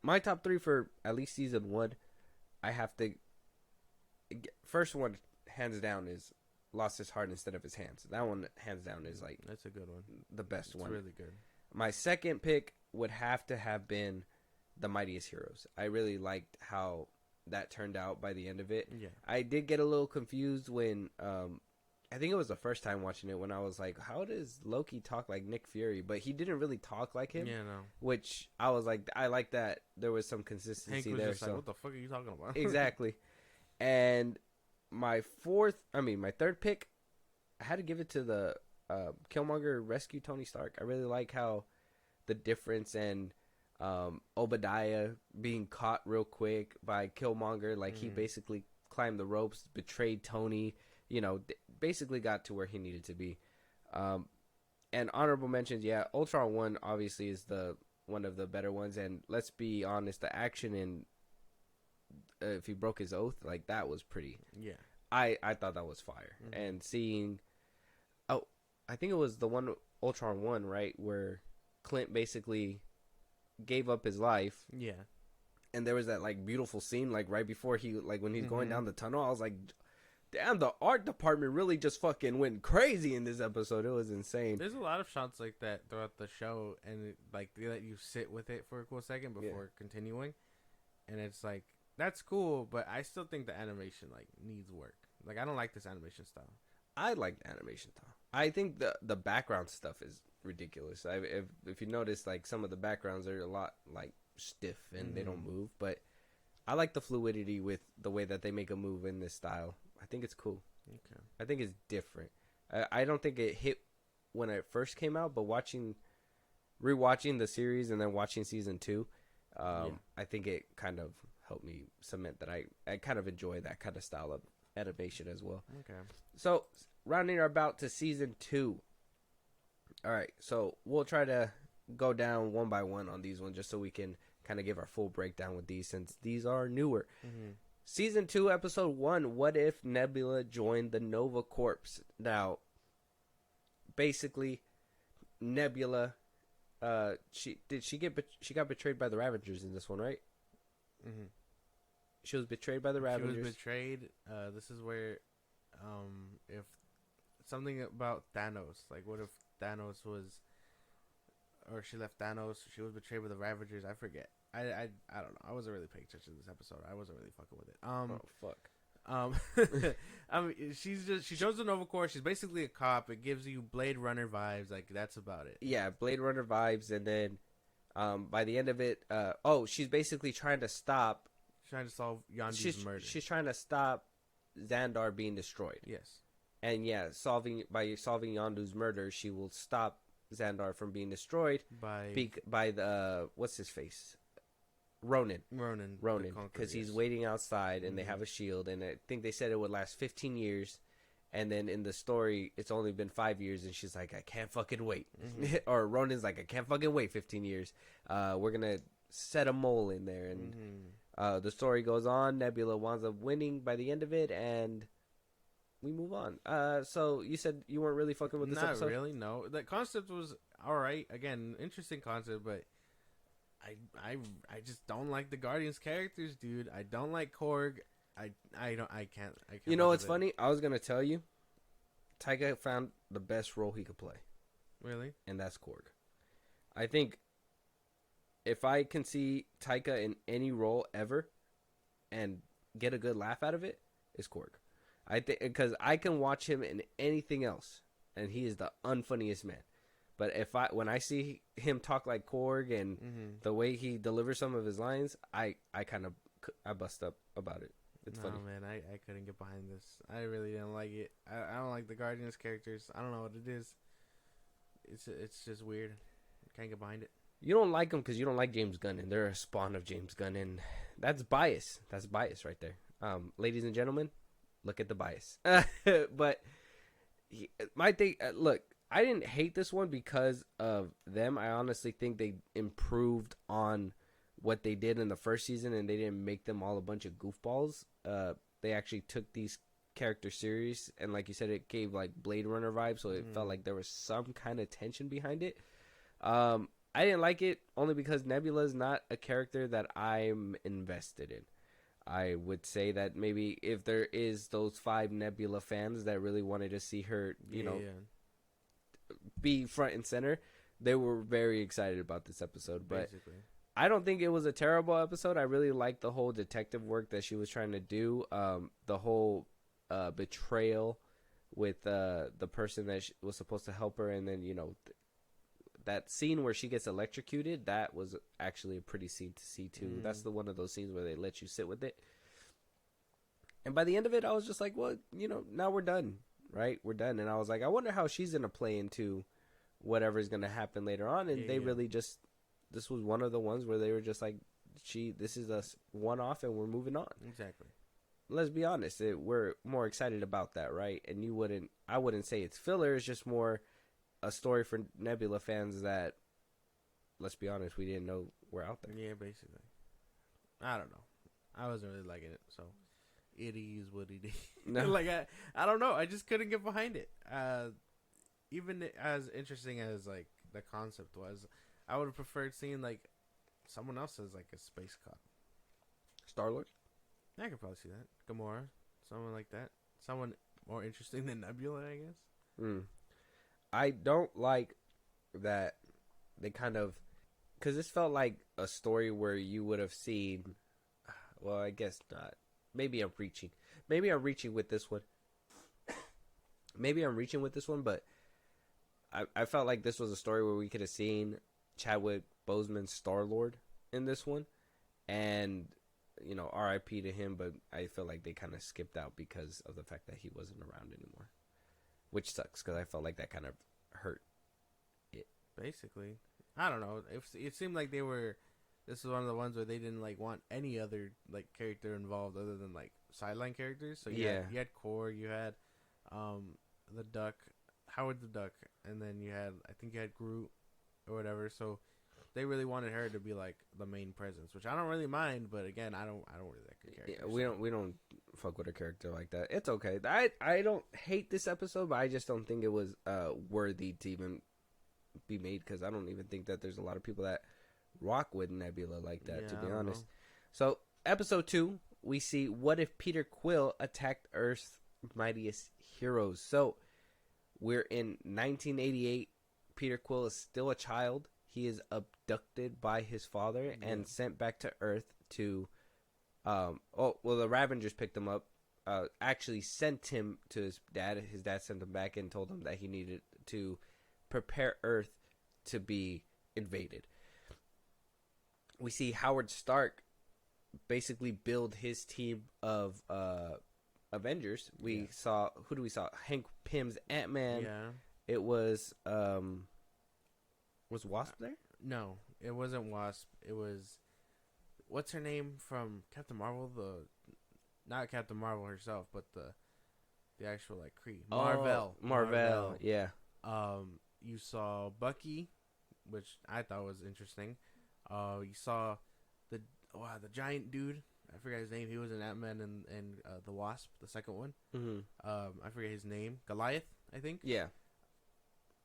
My top three for at least season 1, I have to. First one, hands down, is lost his heart instead of his hands. That one, hands down, is That's a good one. the best It's one. really good. My second pick would have to have been the Mightiest Heroes. I really liked how that turned out by the end of it. Yeah. I did get a little confused when I think it was the first time watching it, when I was like, how does Loki talk like Nick Fury? But he didn't really talk like him. Yeah, no. Which I was like, I like that there was some Hank consistency was there. just So like, what the fuck are you talking about? exactly. And my third pick, I had to give it to the Killmonger rescue Tony Stark. I really like how the difference and Obadiah being caught real quick by Killmonger. He basically climbed the ropes, betrayed Tony, basically got to where he needed to be. And honorable mentions, yeah, Ultron 1 obviously is one of the better ones. And let's be honest, the action in if he broke his oath, that was pretty. Yeah. I thought that was fire. And seeing, I think it was the one Ultron 1, right, where Clint basically gave up his life. Yeah. And there was that beautiful scene right before he when he's going down the tunnel. I was like, damn, the art department really just fucking went crazy in this episode. It was insane. There's a lot of shots like that throughout the show, and they let you sit with it for a cool second before continuing, and it's that's cool, but I still think the animation needs work. I don't like this animation style. I like the animation style. I think the background stuff is ridiculous. If you notice, some of the backgrounds are a lot stiff and they don't move, but I like the fluidity with the way that they make a move in this style. I think it's cool. Okay. I think it's different. I don't think it hit when it first came out, but rewatching the series and then watching season 2, I think it kind of helped me cement that I kind of enjoy that kind of style of animation as well. Okay. So rounding our bout to season 2. All right, so we'll try to go down one by one on these ones just so we can kind of give our full breakdown with these, since these are newer. Season 2, episode 1, what if Nebula joined the Nova Corps? Now, basically, Nebula, she got betrayed by the Ravagers in this one, right? Mm-hmm. She was betrayed by the Ravagers. She was betrayed. This is where, if something about Thanos, what if Thanos was, or she left Thanos, she was betrayed by the Ravagers, I forget. I don't know. I wasn't really paying attention to this episode. I wasn't really fucking with it. Oh fuck. I mean, she shows the Nova Corps. She's basically a cop. It gives you Blade Runner vibes. Like that's about it. Yeah, Blade Runner vibes, and then by the end of it, she's basically trying to stop. Trying to solve Yondu's murder. She's trying to stop Xandar being destroyed. Yes. And yeah, solving Yondu's murder, she will stop Xandar from being destroyed by the what's his face, Ronan, because he's waiting outside, and they have a shield, and I think they said it would last 15 years, and then in the story it's only been 5 years, and she's like, I can't fucking wait, or Ronan's like, I can't fucking wait 15 years. We're gonna set a mole in there, and the story goes on. Nebula winds up winning by the end of it, and we move on. So you said you weren't really fucking with this episode? Not really, no. The concept was alright. Again, interesting concept, but I just don't like the Guardians characters, dude. I don't like Korg. I can't. You know what's funny? I was gonna tell you, Taika found the best role he could play. Really? And that's Korg. I think if I can see Taika in any role ever and get a good laugh out of it, it's Korg. I think because I can watch him in anything else, and he is the unfunniest man. But when I see him talk like Korg and the way he delivers some of his lines, I bust up about it. It's funny. Man, I couldn't get behind this. I really didn't like it. I don't like the Guardians characters. I don't know what it is. It's just weird. I can't get behind it. You don't like them because you don't like James Gunn, and they're a spawn of James Gunn, and that's bias. That's bias right there. Ladies and gentlemen, look at the bias. But my thing, look, I didn't hate this one because of them. I honestly think they improved on what they did in the first season, and they didn't make them all a bunch of goofballs. They actually took these characters serious, and like you said, it gave like Blade Runner vibes, so it felt like there was some kind of tension behind it. I didn't like it only because Nebula is not a character that I'm invested in. I would say that maybe if there is those 5 Nebula fans that really wanted to see her, be front and center, they were very excited about this episode. But basically, I don't think it was a terrible episode. I really liked the whole detective work that she was trying to do. The whole betrayal with the person that was supposed to help her, and then that scene where she gets electrocuted, that was actually a pretty scene to see too. That's the one of those scenes where they let you sit with it. And by the end of it, I was just like, well, now we're done, right? We're done. And I was like, I wonder how she's going to play into whatever's going to happen later on. And really just, this was one of the ones where they were just like, this is a one-off and we're moving on. Exactly. Let's be honest. We're more excited about that, right? And I wouldn't say it's filler. It's just more a story for Nebula fans that, let's be honest, we didn't know were out there. Yeah, basically. I don't know. I wasn't really liking it, so it is what it is. No. Like I don't know. I just couldn't get behind it. Even as interesting as like the concept was, I would have preferred seeing like someone else as like a space cop. Star-Lord? I could probably see that. Gamora, someone like that. Someone more interesting than Nebula, I guess. I don't like that they kind of, because this felt like a story where you would have seen, well, I guess not. Maybe I'm reaching with this one. But I felt like this was a story where we could have seen Chadwick Boseman's Star-Lord in this one, and R.I.P. to him. But I feel like they kind of skipped out because of the fact that he wasn't around anymore. Which sucks, because I felt like that kind of hurt it. Basically. I don't know. It seemed like this was one of the ones where they didn't like want any other like character involved other than like sideline characters. So you had Korg, you had the Duck, Howard the Duck, and then you had Groot or whatever. So they really wanted her to be like the main presence, which I don't really mind, but again, I don't really like her character. Yeah, we don't fuck with a character like that. It's okay. I don't hate this episode, but I just don't think it was worthy to even be made, because I don't even think that there's a lot of people that rock with Nebula like that, to be honest. So episode 2, we see what if Peter Quill attacked Earth's mightiest heroes. So we're in 1988. Peter Quill is still a child. he is abducted by his father and sent back to Earth to, the Ravengers picked him up, actually sent him to his dad. His dad sent him back and told him that he needed to prepare Earth to be invaded. We see Howard Stark basically build his team of Avengers. We saw, who do we saw? Hank Pym's Ant-Man. Yeah. It was Wasp there? No, it wasn't Wasp. It was, what's her name from Captain Marvel? Not Captain Marvel herself, but the actual like Kree. Marvel. Yeah. You saw Bucky, which I thought was interesting. You saw the giant dude. I forget his name. He was in Ant-Man and the Wasp, the second one. Mm-hmm. I forget his name. Goliath, I think. Yeah.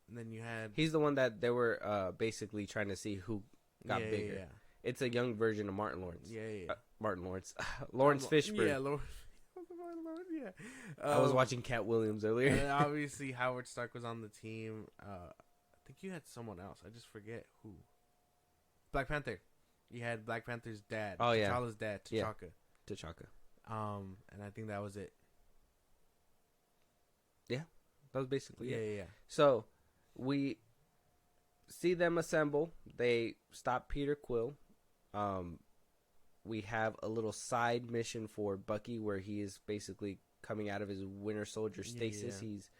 And then you had... He's the one that they were basically trying to see who got bigger. Yeah. It's a young version of Martin Lawrence. Yeah. Martin Lawrence. Lawrence Fishburne. Yeah, Lawrence. Yeah. I was watching Cat Williams earlier. And obviously, Howard Stark was on the team. I think you had someone else. I just forget who. Black Panther. You had Black Panther's dad. Oh, yeah. T'Challa's dad, T'Chaka. Yeah. T'Chaka. And I think that was it. Yeah. That was basically it. Yeah. So, we see them assemble. They stop Peter Quill. We have a little side mission for Bucky where he is basically coming out of his Winter Soldier stasis. Yeah. He's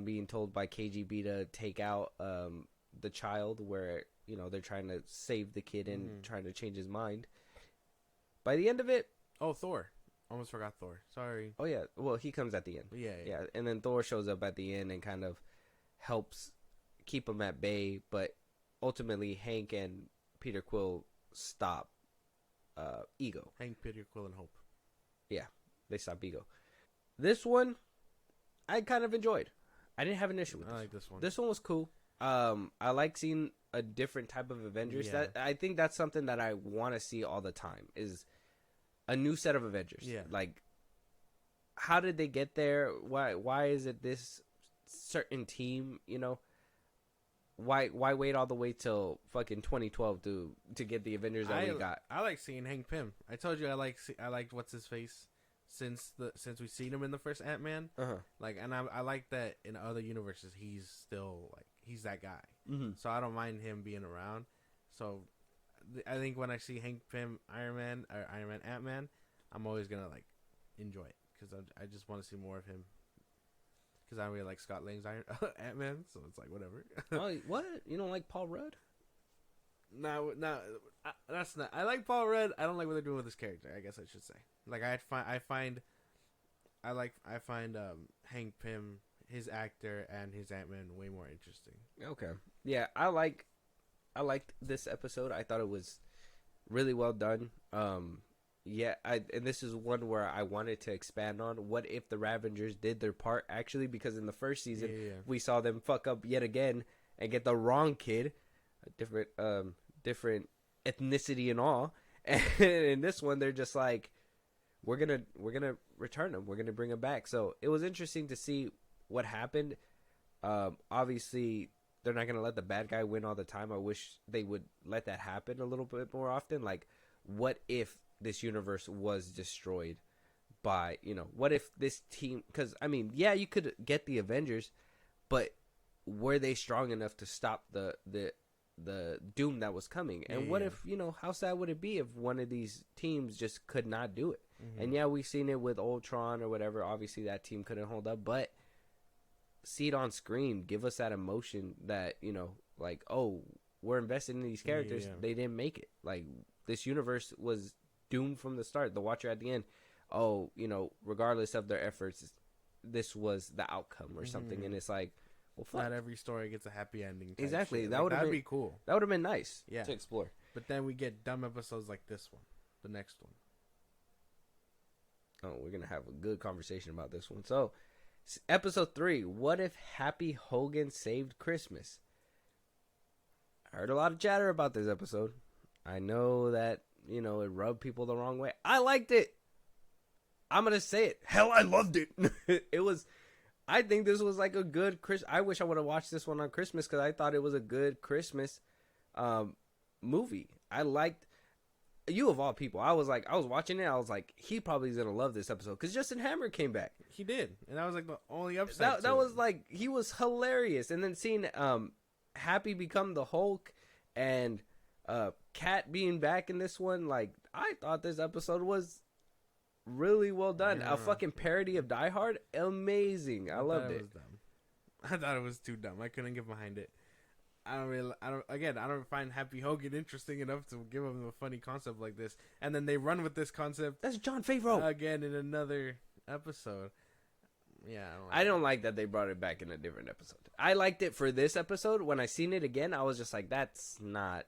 being told by KGB to take out the child, where they're trying to save the kid and trying to change his mind. By the end of it, Thor. Almost forgot Thor. Sorry. Oh yeah, well he comes at the end. Yeah. And then Thor shows up at the end and kind of helps keep him at bay. But ultimately, Hank and Peter Quill stop Ego. Hank, Peter Quill, and Hope. Yeah, they stop Ego. This one, I kind of enjoyed. I didn't have an issue with. I like this one. This one was cool. I like seeing a different type of Avengers. Yeah. That I think that's something that I want to see all the time, is a new set of Avengers. Yeah. Like, how did they get there? Why is it this certain team? Why wait all the way till fucking 2012 to get the Avengers that we got? I like seeing Hank Pym. I told you I liked what's his face since we've seen him in the first Ant-Man. Uh-huh. Like, and I like that in other universes he's still like he's that guy. Mm-hmm. So I don't mind him being around. So I think when I see Hank Pym Iron Man Ant-Man, I'm always gonna like enjoy it because I just want to see more of him. Because I really like Scott Lang's Ant-Man, so it's like whatever. Oh, what? You don't like Paul Rudd? No, that's not. I like Paul Rudd. I don't like what they're doing with his character, I guess I should say. Like I find Hank Pym, his actor, and his Ant-Man way more interesting. Okay. Yeah, I liked this episode. I thought it was really well done. And this is one where I wanted to expand on. What if the Ravengers did their part, actually? Because in the first season, we saw them fuck up yet again and get the wrong kid, a different ethnicity and all. And in this one, they're just like, we're gonna return them. We're gonna bring them back. So it was interesting to see what happened. Obviously, they're not gonna let the bad guy win all the time. I wish they would let that happen a little bit more often. Like, what if this universe was destroyed by, what if this team, because I mean, yeah, you could get the Avengers, but were they strong enough to stop the doom that was coming? And what if, how sad would it be if one of these teams just could not do it? Mm-hmm. And yeah, we've seen it with Ultron or whatever. Obviously that team couldn't hold up, but see it on screen, give us that emotion that, like, oh, we're invested in these characters. They didn't make it. Like, this universe was doomed from the start. The Watcher at the end, regardless of their efforts, this was the outcome or something. And it's like, well, fuck. Not every story gets a happy ending. Exactly. Shit. That'd be cool. That would have been nice to explore. But then we get dumb episodes like this one, the next one. Oh, we're gonna have a good conversation about this one. So, episode 3. What if Happy Hogan saved Christmas? I heard a lot of chatter about this episode. I know that it rubbed people the wrong way. I liked it. I'm gonna say it. Hell, I loved it. I think this was like a good I wish I would have watched this one on Christmas because I thought it was a good Christmas movie. I liked you of all people. I was watching it. I was like, he probably is gonna love this episode because Justin Hammer came back. He did, and that was like the only upside. That was like he was hilarious. And then seeing Happy become the Hulk and Cat being back in this one, like I thought this episode was really well done. A fucking parody of Die Hard, amazing. I loved it. Was dumb. I thought it was too dumb. I couldn't get behind it. I don't find Happy Hogan interesting enough to give him a funny concept like this. And then they run with this concept. That's John Favreau again in another episode. Yeah, I don't like that they brought it back in a different episode. I liked it for this episode. When I seen it again, I was just like, that's not.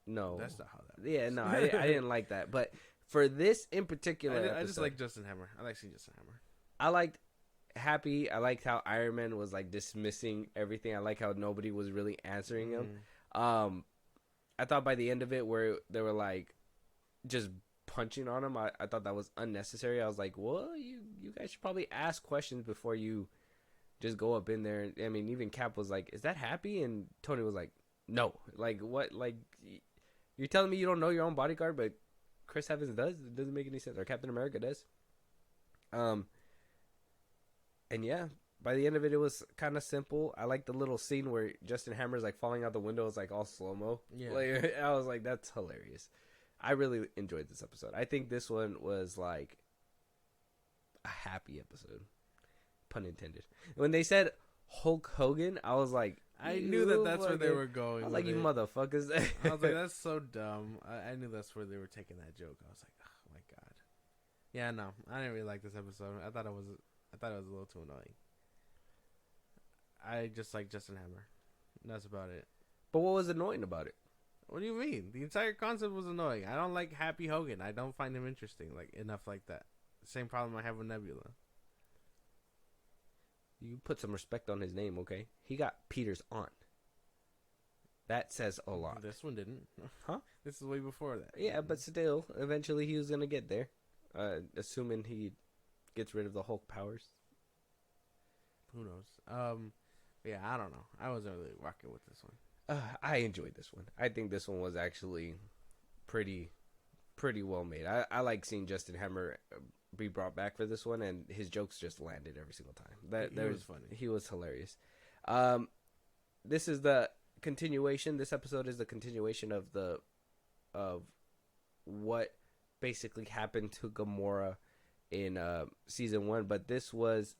No, that's not how that works. Yeah, no, I didn't like that. But for this in particular, I just like Justin Hammer. I like seeing Justin Hammer. I liked Happy. I liked how Iron Man was like dismissing everything. I like how nobody was really answering him. I thought by the end of it, where they were like just punching on him, I thought that was unnecessary. I was like, well, you guys should probably ask questions before you just go up in there. I mean, even Cap was like, is that Happy? And Tony was like, no. Like, what? Like, you're telling me you don't know your own bodyguard, but Chris Evans does? It doesn't make any sense. Or Captain America does. And yeah, by the end of it, it was kind of simple. I like the little scene where Justin Hammer's like falling out the window. It's like all slow-mo. Yeah. Like, I was like, that's hilarious. I really enjoyed this episode. I think this one was like a happy episode. Pun intended. When they said Hulk Hogan, I was like, I knew that's where they were going. I was like, you motherfuckers. I was like, that's so dumb. I knew that's where they were taking that joke. I was like, oh my god. Yeah, no, I didn't really like this episode. I thought it was a little too annoying. I just like Justin Hammer. That's about it. But what was annoying about it? What do you mean? The entire concept was annoying. I don't like Happy Hogan. I don't find him interesting enough like that. Same problem I have with Nebula. You put some respect on his name, okay? He got Peter's aunt. That says a lot. This one didn't. Huh? This is way before that. Yeah, but still, eventually he was going to get there. Assuming he gets rid of the Hulk powers. Who knows? Yeah, I don't know. I wasn't really rocking with this one. I enjoyed this one. I think this one was actually pretty well made. I like seeing Justin Hammer be brought back for this one, and his jokes just landed every single time. That was funny. He was hilarious. This is the continuation. This episode is the continuation of what basically happened to Gamora in season 1, but this was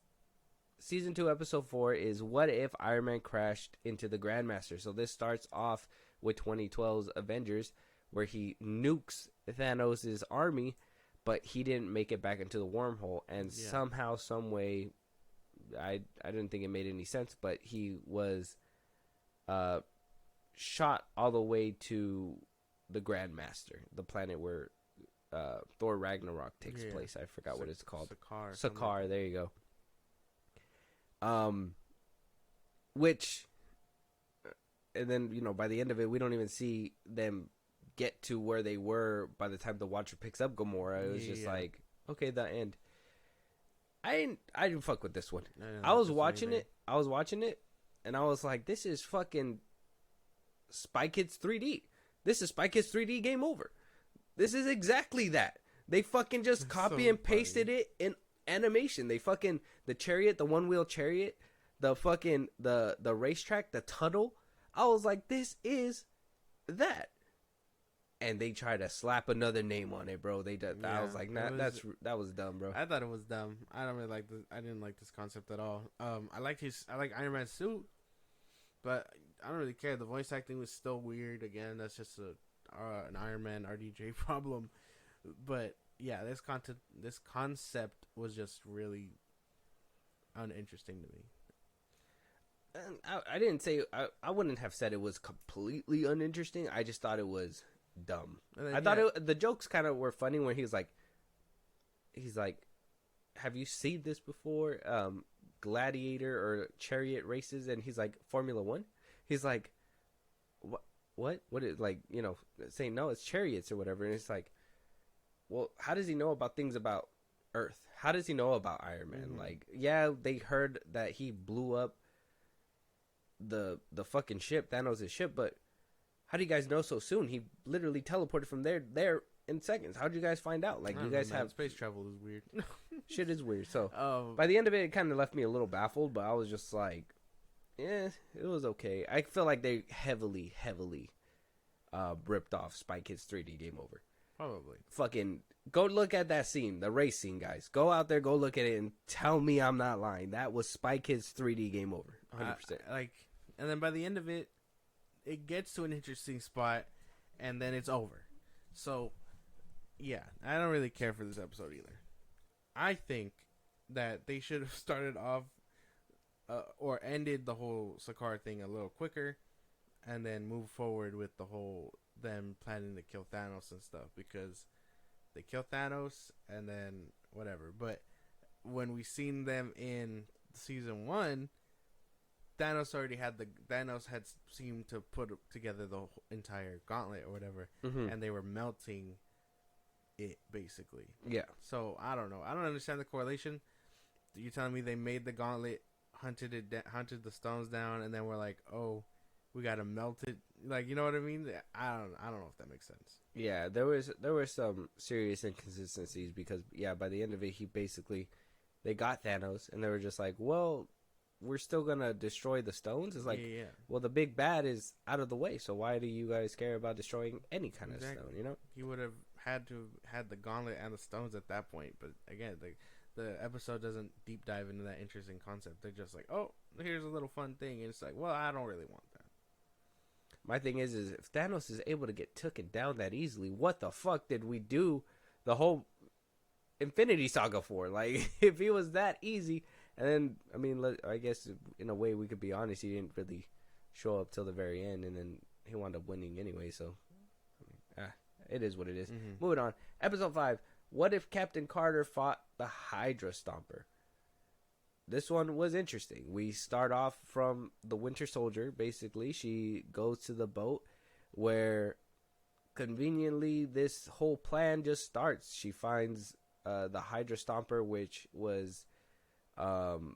season 2, episode 4 is what if Iron Man crashed into the Grandmaster. So this starts off with 2012's Avengers, where he nukes Thanos' army, but he didn't make it back into the wormhole, and somehow, some way, I didn't think it made any sense, but he was shot all the way to the Grandmaster, the planet where Thor Ragnarok takes place. I forgot what it's called. Sakaar. There you go. Which, and then by the end of it, we don't even see them get to where they were by the time the Watcher picks up Gamora. It was just like, okay, the end. I didn't fuck with this one. I was watching it, and I was like, this is fucking Spy Kids 3D. This is Spy Kids 3D Game Over. This is exactly that. They fucking just copy and pasted it in animation. They fucking, the chariot, the one-wheel chariot, the fucking, the racetrack, the tunnel. I was like, this is that. And they tried to slap another name on it, bro. They did. I was like, nah, that was dumb, bro. I thought it was dumb. I don't really like this. I didn't like this concept at all. I like Iron Man's suit, but I don't really care. The voice acting was still weird. Again, that's just an Iron Man RDJ problem. But yeah, this concept was just really uninteresting to me. And I didn't say I wouldn't have said it was completely uninteresting. I just thought it was dumb. I thought the jokes kind of were funny when he's like, have you seen this before? Gladiator or chariot races? And he's like, Formula One. He's like, what is, like, saying no, it's chariots or whatever. And it's like, well, how does he know about things about Earth? How does he know about Iron Man? Mm-hmm. Like, yeah, they heard that he blew up the fucking ship, Thanos' ship, but how do you guys know so soon? He literally teleported from there in seconds. How'd you guys find out? Like, I you don't know, guys man. have space travel is weird. shit is weird. So By by the end of it, it kind of left me a little baffled, but I was just like, yeah, it was okay. I feel like they heavily ripped off Spy Kids 3D Game Over. probably. Fucking go look at that scene, the race scene, guys. Go out there, go look at it, and tell me I'm not lying. That was Spy Kids 3D Game Over, 100%. And then by the end of it, it gets to an interesting spot, and then it's over. So, yeah, I don't really care for this episode either. I think that they should have started off or ended the whole Sakaar thing a little quicker, and then move forward with the whole them planning to kill Thanos and stuff, because they kill Thanos and then whatever. But when we seen them in season 1, Thanos had seemed to put together the entire gauntlet or whatever, and they were melting it basically. Yeah. So I don't know. I don't understand the correlation. You're telling me they made the gauntlet, hunted the stones down, and then we're like, oh, we gotta melt it. Like, you know what I mean? I don't know if that makes sense. Yeah, there were some serious inconsistencies because by the end of it, they got Thanos and they were just like, well, we're still gonna destroy the stones. It's like, well, the big bad is out of the way, so why do you guys care about destroying any kind of stone? You know, he would have had the gauntlet and the stones at that point. But again, the episode doesn't deep dive into that interesting concept. They're just like, oh, here's a little fun thing, and it's like, well, I don't really want that. My thing is if Thanos is able to get taken down that easily, what the fuck did we do the whole Infinity Saga for? Like, if he was that easy, and then, I mean, I guess in a way we could be honest, he didn't really show up till the very end, and then he wound up winning anyway, so, I mean, it is what it is. Moving on. Episode 5, what if Captain Carter fought the Hydra Stomper? This one was interesting. We start off from the Winter Soldier, basically. She goes to the boat where, conveniently, this whole plan just starts. She finds the Hydra Stomper, which was the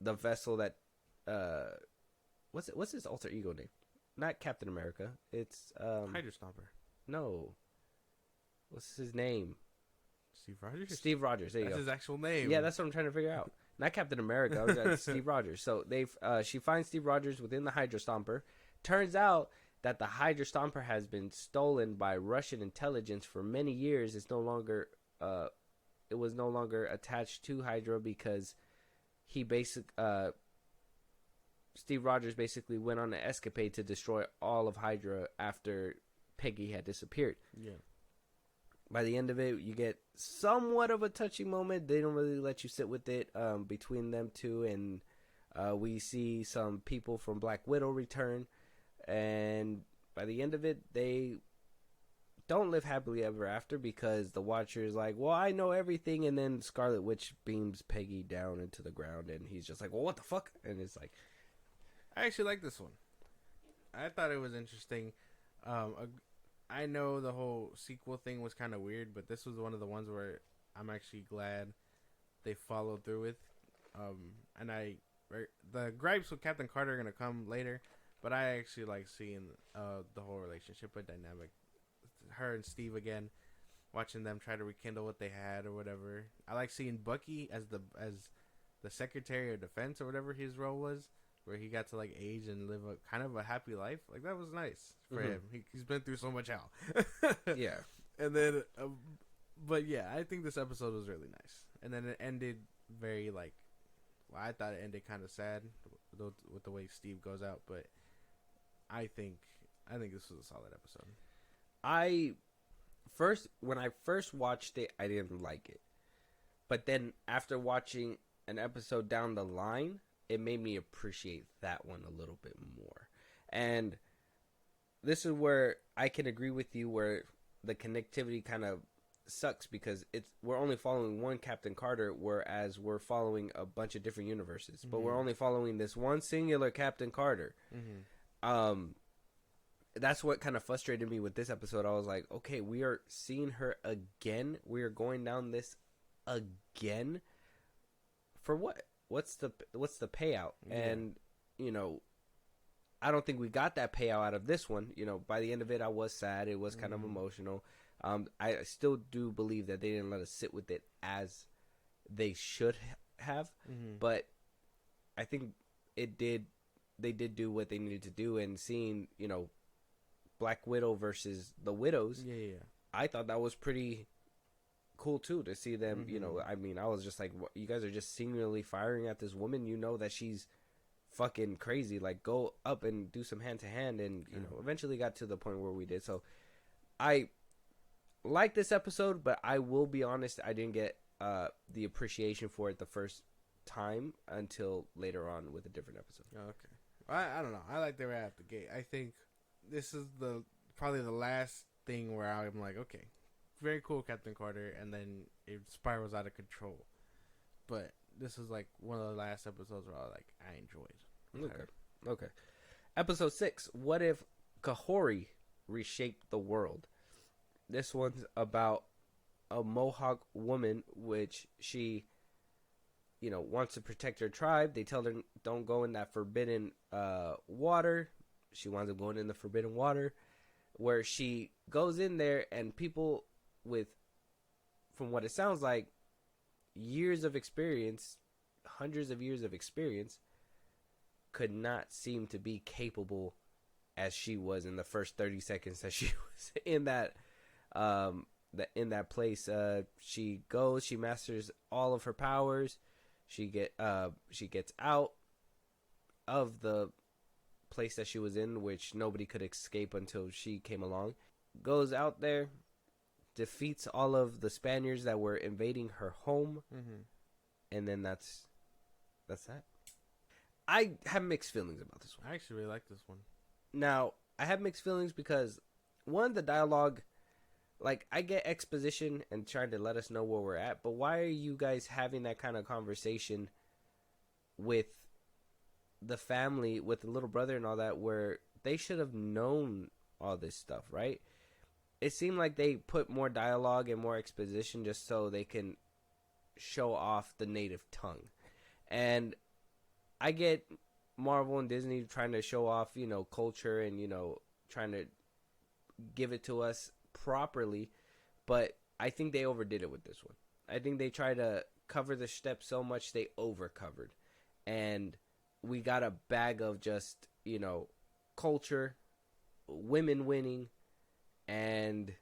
vessel that... What's his alter ego name? Not Captain America. It's... Hydra Stomper. No. What's his name? Steve Rogers? Steve Rogers. There you go. That's his actual name. Yeah, that's what I'm trying to figure out. Not Captain America. I was at Steve Rogers. So she finds Steve Rogers within the Hydra Stomper. Turns out that the Hydra Stomper has been stolen by Russian intelligence for many years. It was no longer attached to Hydra because Steve Rogers basically went on an escapade to destroy all of Hydra after Peggy had disappeared. Yeah. By the end of it, you get somewhat of a touching moment. They don't really let you sit with it between them two, and we see some people from Black Widow return, and by the end of it, they don't live happily ever after because the Watcher is like, well, I know everything, and then Scarlet Witch beams Peggy down into the ground, and he's just like, well, what the fuck? And it's like... I actually like this one. I thought it was interesting. I know the whole sequel thing was kind of weird, but this was one of the ones where I'm actually glad they followed through with. And the gripes with Captain Carter are going to come later, but I actually like seeing the whole relationship and dynamic. Her and Steve again, watching them try to rekindle what they had or whatever. I like seeing Bucky as the Secretary of Defense or whatever his role was, where he got to like age and live a kind of a happy life. Like, that was nice for him. He's been through so much hell. Yeah. And then, but yeah, I think this episode was really nice. And then it ended very I thought it ended kind of sad with the way Steve goes out, but I think this was a solid episode. When I first watched it, I didn't like it. But then after watching an episode down the line, it made me appreciate that one a little bit more. And this is where I can agree with you, where the connectivity kind of sucks because we're only following one Captain Carter, whereas we're following a bunch of different universes. But we're only following this one singular Captain Carter. That's what kind of frustrated me with this episode. I was like, okay, we are seeing her again. We are going down this again. For what? What's the payout? Yeah. And I don't think we got that payout out of this one. You know, by the end of it, I was sad. It was kind of emotional. I still do believe that they didn't let us sit with it as they should have, but I think it did. They did do what they needed to do, and seeing, you know, Black Widow versus the Widows, I thought that was pretty cool too, to see them. You know, I mean, I was just like, you guys are just singularly firing at this woman. You know that she's fucking crazy. Like, go up and do some hand to hand, and you know, eventually got to the point where we did. So I like this episode, but I will be honest, I didn't get the appreciation for it the first time until later on with a different episode. Okay. I don't know. I like they were at the gate. I think this is probably the last thing where I'm like, okay, very cool, Captain Carter, and then it spirals out of control. But this is like one of the last episodes where I enjoyed. Okay. Episode 6. What if Kahori reshaped the world? This one's about a Mohawk woman, which she, you know, wants to protect her tribe. They tell her don't go in that forbidden water. She winds up going in the forbidden water, where she goes in there, and people with, from what it sounds like, years of experience, hundreds of years of experience, could not seem to be capable as she was in the first 30 seconds that she was in that place. She goes, she masters all of her powers. She gets out of the place that she was in, which nobody could escape until she came along. Goes out there, defeats all of the Spaniards that were invading her home, and then that's that. I have mixed feelings about this one. I actually really like this one. Now, I have mixed feelings because, one, the dialogue, like, I get exposition and trying to let us know where we're at, but why are you guys having that kind of conversation with the family, with the little brother and all that, where they should have known all this stuff, right? It seemed like they put more dialogue and more exposition just so they can show off the native tongue. And I get Marvel and Disney trying to show off, you know, culture and, you know, trying to give it to us properly, but I think they overdid it with this one. I think they tried to cover the steps so much they overcovered, and we got a bag of just, you know, culture, women winning, and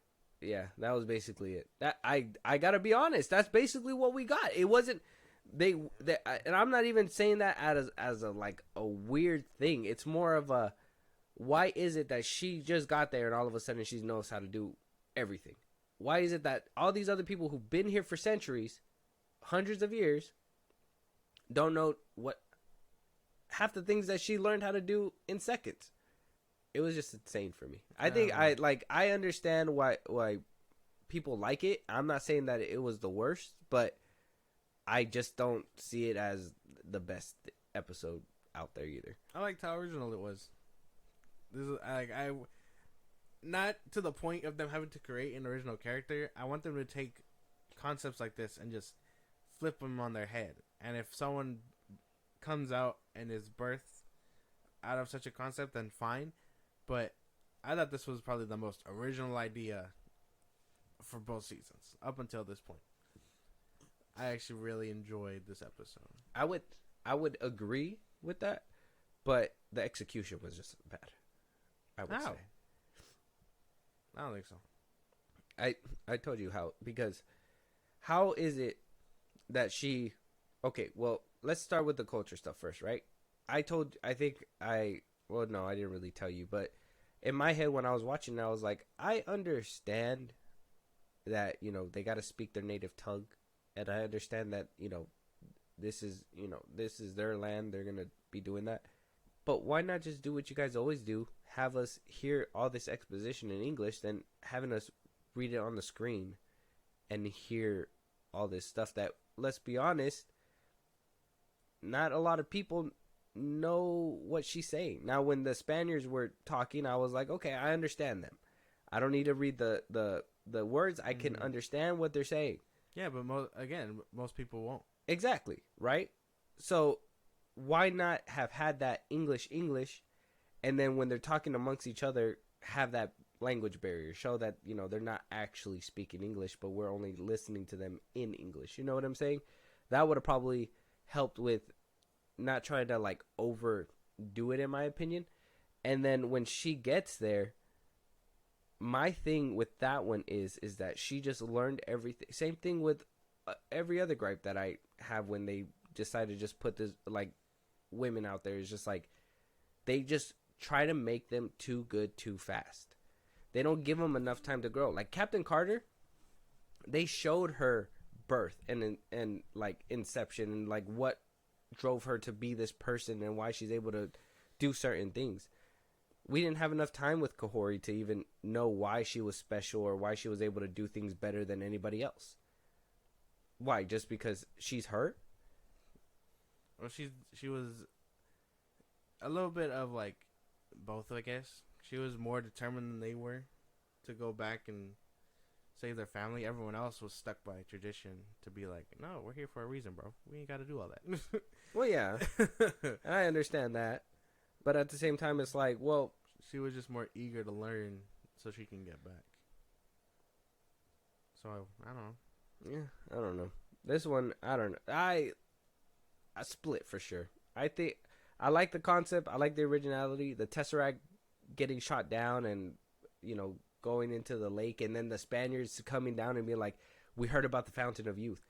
yeah, that was basically it. That I gotta be honest, that's basically what we got. It wasn't they and I'm not even saying that as a like a weird thing. It's more of a, why is it that she just got there and all of a sudden she knows how to do everything? Why is it that all these other people who've been here for centuries, hundreds of years, don't know what half the things that she learned how to do in seconds? It was just insane for me. I think I understand why people like it. I'm not saying that it was the worst, but I just don't see it as the best episode out there either. I liked how original it was. This is I not to the point of them having to create an original character. I want them to take concepts like this and just flip them on their head. And if someone comes out and is birthed out of such a concept, then fine. But I thought this was probably the most original idea for both seasons up until this point. I actually really enjoyed this episode. I would agree with that, but the execution was just bad, I would say. I don't think so. I told you how, because how is it that she... Okay, well, let's start with the culture stuff first, right? Well, no, I didn't really tell you, but in my head when I was watching it, I was like, I understand that, you know, they got to speak their native tongue, and I understand that, you know, this is their land, they're going to be doing that. But why not just do what you guys always do? Have us hear all this exposition in English, then having us read it on the screen and hear all this stuff that, let's be honest, not a lot of people know what she's saying. Now, when the Spaniards were talking, I was like, okay, I understand them. I don't need to read the words. I can understand what they're saying. Yeah, but most people won't. Exactly, right? So why not have had that English and then when they're talking amongst each other, have that language barrier, show that, you know, they're not actually speaking English, but we're only listening to them in English. You know what I'm saying? That would have probably helped with not trying to like overdo it, in my opinion. And then when she gets there, my thing with that one is that she just learned everything. Same thing with every other gripe that I have when they decide to just put this like women out there. Is just like they just try to make them too good too fast. They don't give them enough time to grow. Like Captain Carter, they showed her birth and like inception and like what drove her to be this person and why she's able to do certain things. We didn't have enough time with Kahori to even know why she was special or why she was able to do things better than anybody else. Why? Just because she's her? Well, she was a little bit of like both, I guess. She was more determined than they were to go back and save their family. Everyone else was stuck by tradition to be like, no, we're here for a reason, bro. We ain't got to do all that. Well, yeah. And I understand that. But at the same time, it's like, well, she was just more eager to learn so she can get back. So, I don't know. Yeah, I don't know. This one, I don't know. I split for sure. I think I like the concept. I like the originality. The Tesseract getting shot down and, you know, going into the lake, and then the Spaniards coming down and being like, we heard about the Fountain of Youth.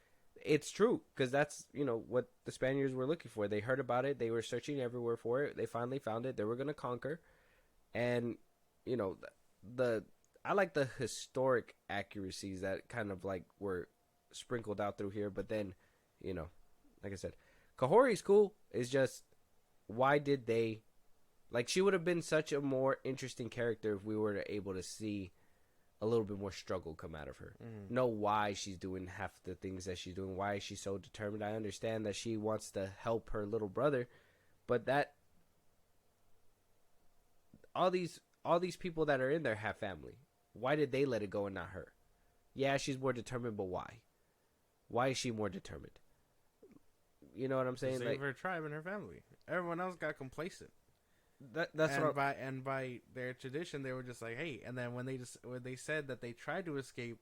It's true, because that's, you know, what the Spaniards were looking for. They heard about it. They were searching everywhere for it. They finally found it. They were going to conquer. And, you know, I like the historic accuracies that kind of like were sprinkled out through here. But then, you know, like I said, Kahori's cool. It's just, why did they, like, she would have been such a more interesting character if we were able to see a little bit more struggle come out of her. Know why she's doing half the things that she's doing. Why is she so determined? I understand that she wants to help her little brother, but that all these people that are in there have family. Why did they let it go and not her? Yeah, she's more determined, but why? Why is she more determined? You know what I'm saying? To save like, her tribe and her family. Everyone else got complacent. That's and what by their tradition, they were just like, hey. And then when they said that they tried to escape,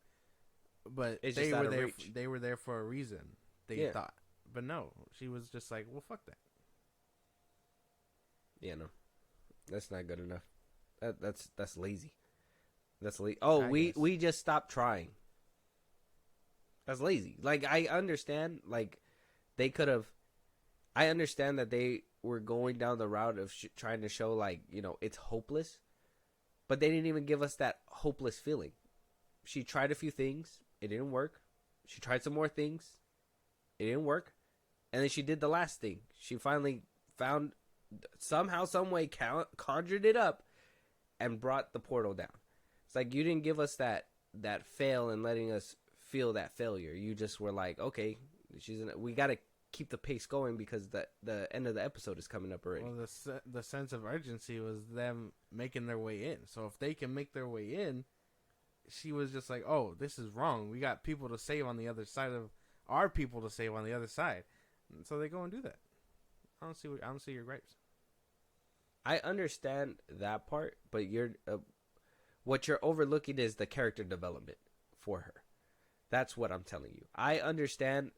but It's they just out were of there. reach. They were there for a reason. They thought, but no, she was just like, well, fuck that. Yeah, no, that's not good enough. That's lazy. That's lazy. Oh, we just stopped trying. That's lazy. Like, I understand. Like, they could have. I understand that they were going down the route of trying to show, like, you know, it's hopeless, but they didn't even give us that hopeless feeling. She tried a few things, it didn't work. She tried some more things, it didn't work, and then she did the last thing. She finally found, somehow, some way, conjured it up and brought the portal down. It's like, you didn't give us that fail and letting us feel that failure. You just were like, okay, we gotta keep the pace going because the end of the episode is coming up already. Well, the sense of urgency was them making their way in. So if they can make their way in, she was just like, oh, this is wrong. We got people to save on the other side of our people to save on the other side. And so they go and do that. I don't see your gripes. I understand that part, but what you're overlooking is the character development for her. That's what I'm telling you. I understand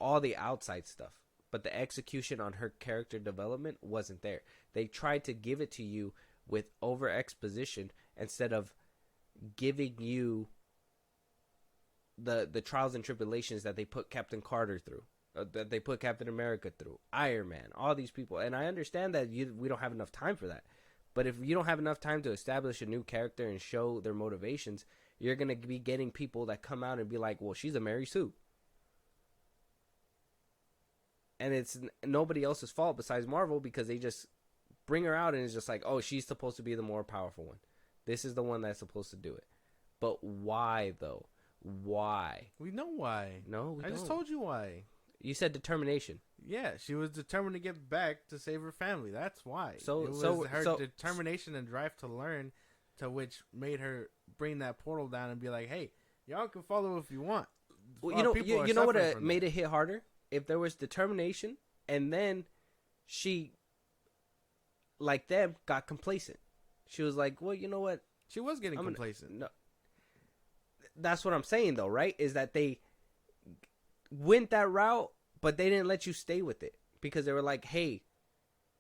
all the outside stuff, but the execution on her character development wasn't there. They tried to give it to you with over exposition instead of giving you the trials and tribulations that they put Captain Carter through, that they put Captain America through, Iron Man, all these people. And I understand that we don't have enough time for that. But if you don't have enough time to establish a new character and show their motivations, you're going to be getting people that come out and be like, well, she's a Mary Sue. And it's nobody else's fault besides Marvel, because they just bring her out and it's just like, oh, she's supposed to be the more powerful one. This is the one that's supposed to do it. But why, though? Why? We know why. No, I just told you why. You said determination. Yeah, she was determined to get back to save her family. That's why. It was her determination and drive to learn, to which made her bring that portal down and be like, hey, y'all can follow if you want. Well, you know what made it hit harder? If there was determination, and then she like them, got complacent. She was like, well, you know what? She was getting complacent. No, that's what I'm saying, though, right? Is that they went that route, but they didn't let you stay with it because they were like, hey,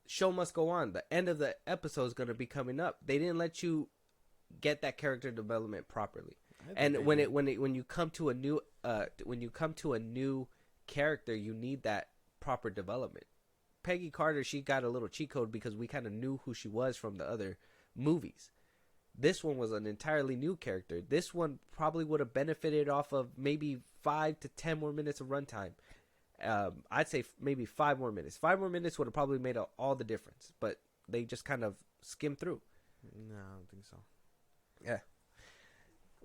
show must go on. The end of the episode is going to be coming up. They didn't let you get that character development properly. And when you come to a new character, you need that proper development. Peggy Carter, she got a little cheat code because we kind of knew who she was from the other movies. This one was an entirely new character. This one probably would have benefited off of maybe 5 to 10 more minutes of runtime. I'd say maybe 5 more minutes. 5 more minutes would have probably made all the difference. But they just kind of skimmed through. No, I don't think so. Yeah.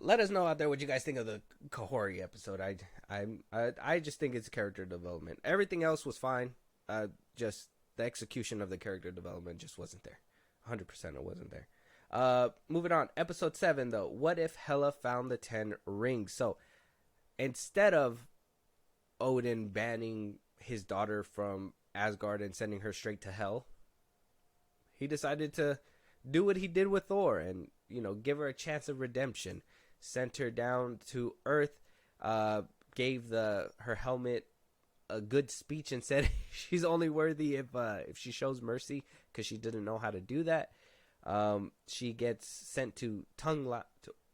Let us know out there what you guys think of the Kahori episode. I just think it's character development. Everything else was fine. Just the execution of the character development just wasn't there. 100% it wasn't there. Moving on. Episode 7, though. What if Hela found the 10 rings? So, instead of Odin banning his daughter from Asgard and sending her straight to hell, he decided to do what he did with Thor and, give her a chance of redemption. Sent her down to Earth, gave her helmet a good speech and said she's only worthy if she shows mercy because she didn't know how to do that. She gets sent to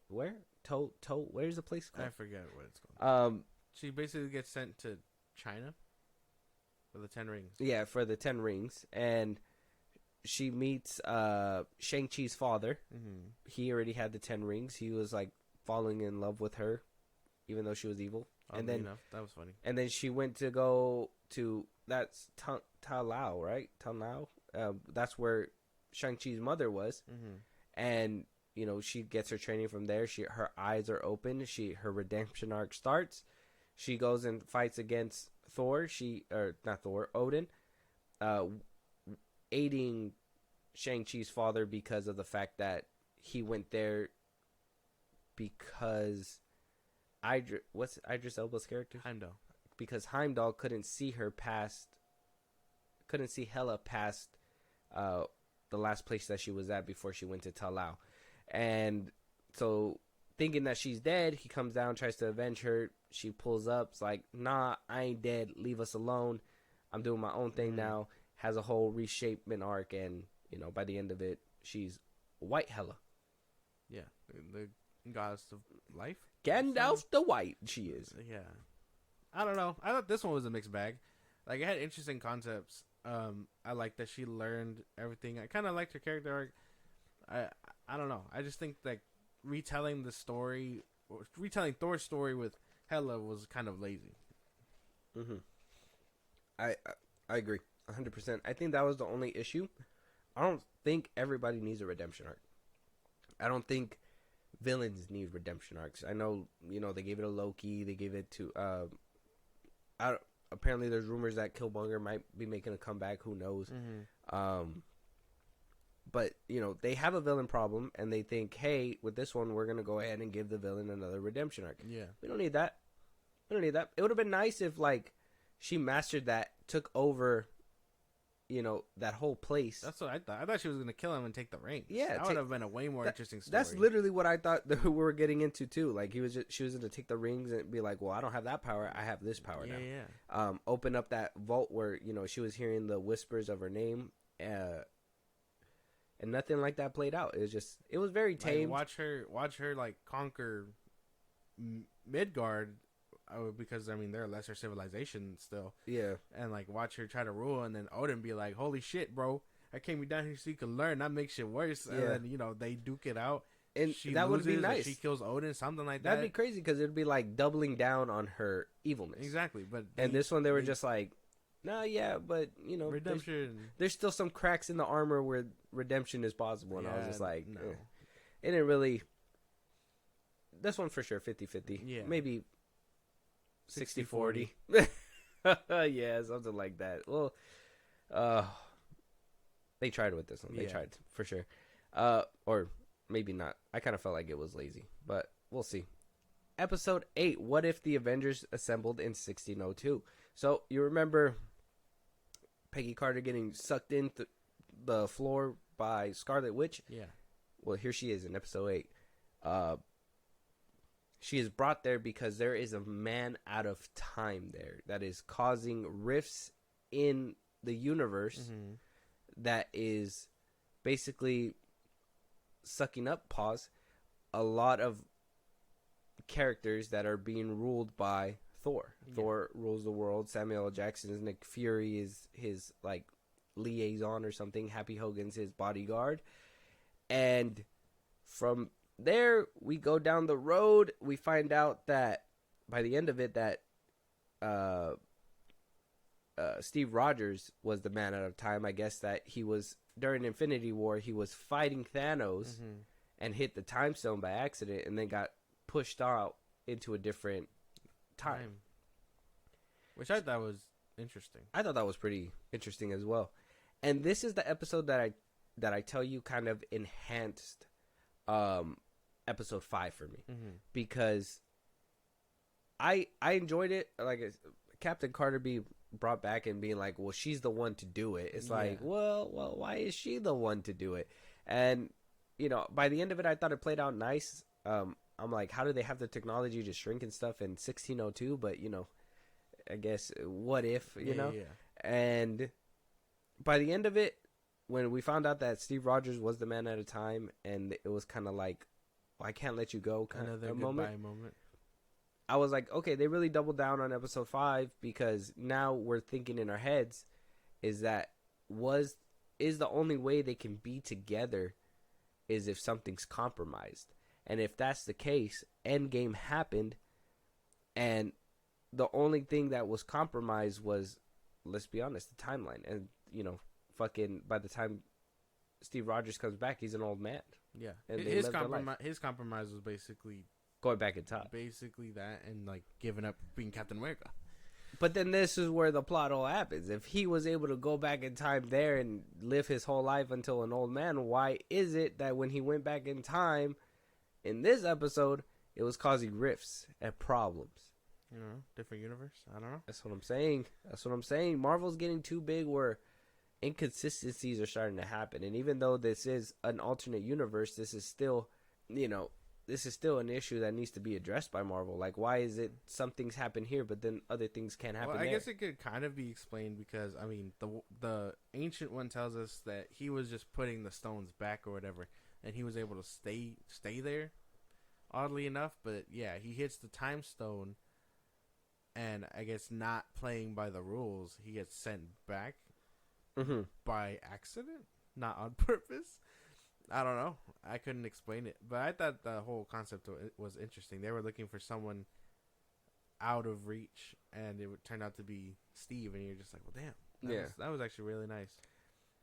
where? Where's the place called? I forget what it's called. She basically gets sent to China for the 10 rings. Yeah, for the 10 rings. And she meets Shang-Chi's father. Mm-hmm. He already had the 10 rings. He was like falling in love with her, even though she was evil. And then that was funny. And then she went to go to Ta Lao, right? Ta Lao. That's where Shang-Chi's mother was. Mm-hmm. And she gets her training from there. Her eyes are open. Her redemption arc starts. She goes and fights against Thor. Odin, aiding Shang-Chi's father because of the fact that he went there because what's Idris Elba's character? Heimdall. Because Heimdall couldn't see Hela past the last place that she was at before she went to Ta Lao. And so, thinking that she's dead, he comes down, tries to avenge her. She pulls up, it's like, nah, I ain't dead, leave us alone. I'm doing my own thing now. Has a whole reshapement arc, and, by the end of it, she's White Hela. Yeah, the goddess of life. Gandalf the White, she is. Yeah. I don't know. I thought this one was a mixed bag. Like, it had interesting concepts. I like that she learned everything. I kind of liked her character arc. I don't know. I just think that retelling Thor's story with Hela was kind of lazy. Mm-hmm. I agree 100%. I think that was the only issue. I don't think everybody needs a redemption arc. I don't think villains need redemption arcs. I know, they gave it to Loki. They gave it to apparently there's rumors that Killmonger might be making a comeback. Who knows? Mm-hmm. But, they have a villain problem, and they think, hey, with this one, we're going to go ahead and give the villain another redemption arc. Yeah. We don't need that. It would have been nice if, she mastered that, took over, that whole place. That's what I thought. I thought she was going to kill him and take the rings. Yeah. That would have been a way more interesting story. That's literally what I thought that we were getting into, too. Like, she was going to take the rings and be like, well, I don't have that power. I have this power now. Yeah. Open up that vault where, she was hearing the whispers of her name, and nothing like that played out. It was very tame. Watch her conquer Midgard, because they're a lesser civilization still. Yeah. And watch her try to rule, and then Odin be like, "Holy shit, bro! I came down here so you can learn. That makes shit worse." Yeah. And then they duke it out, and that would be nice. She kills Odin, something like that. That'd be crazy because it'd be doubling down on her evilness. Exactly, but this one they were just like, nah, yeah, but redemption. There's still some cracks in the armor where redemption is possible, and I was just like, no. It didn't really. This one for sure, 50-50. Yeah, maybe 60-40. Yeah, something like that. Well, they tried with this one. They tried for sure, or maybe not. I kind of felt like it was lazy, but we'll see. Episode 8. What if the Avengers assembled in 1602? So you remember Peggy Carter getting sucked in the floor by Scarlet Witch. Yeah. Well, here she is in episode 8. She is brought there because there is a man out of time there that is causing rifts in the universe that is basically sucking up a lot of characters that are being ruled by Thor. Yeah. Thor rules the world. Samuel L. Jackson's Nick Fury is his like liaison or something. Happy Hogan's his bodyguard. And from there we go down the road. We find out that by the end of it that Steve Rogers was the man out of time. I guess that he was during Infinity War. He was fighting Thanos and hit the time stone by accident, and then got pushed out into a different time. Which I thought was interesting. I thought that was pretty interesting as well. And this is the episode that I tell you kind of enhanced episode 5 for me. Because I enjoyed it. Like Captain Carter being brought back and being like, well, she's the one to do it. It's like, well, why is she the one to do it? And, you know, by the end of it, I thought it played out nice. I'm like, how do they have the technology to shrink and stuff in 1602? But, you know, I guess, what if, you know? Yeah. And by the end of it, when we found out that Steve Rogers was the man at a time, and it was kind of like, well, I can't let you go kind of a moment. I was like, okay, they really doubled down on episode 5, because now we're thinking in our heads is that is the only way they can be together is if something's compromised. And if that's the case, Endgame happened, and the only thing that was compromised was, let's be honest, the timeline. And, you know, fucking by the time Steve Rogers comes back, he's an old man. Yeah. And his compromise was basically going back in time. Basically that, and like giving up being Captain America. But then this is where the plot all happens. If he was able to go back in time there and live his whole life until an old man, why is it that when he went back in time in this episode, it was causing rifts and problems? You know, different universe. I don't know. That's what I'm saying. Marvel's getting too big where inconsistencies are starting to happen. And even though this is an alternate universe, this is still, you know, this is still an issue that needs to be addressed by Marvel. Like, why is it some things happen here, but then other things can't happen there? Guess it could kind of be explained because, I mean, the Ancient One tells us that he was just putting the stones back or whatever, and he was able to stay there, oddly enough. But, yeah, he hits the time stone, and I guess not playing by the rules, he gets sent back by accident, not on purpose. I don't know. I couldn't explain it. But I thought the whole concept was interesting. They were looking for someone out of reach, and it would turn out to be Steve, and you're just like, well, damn. That was actually really nice.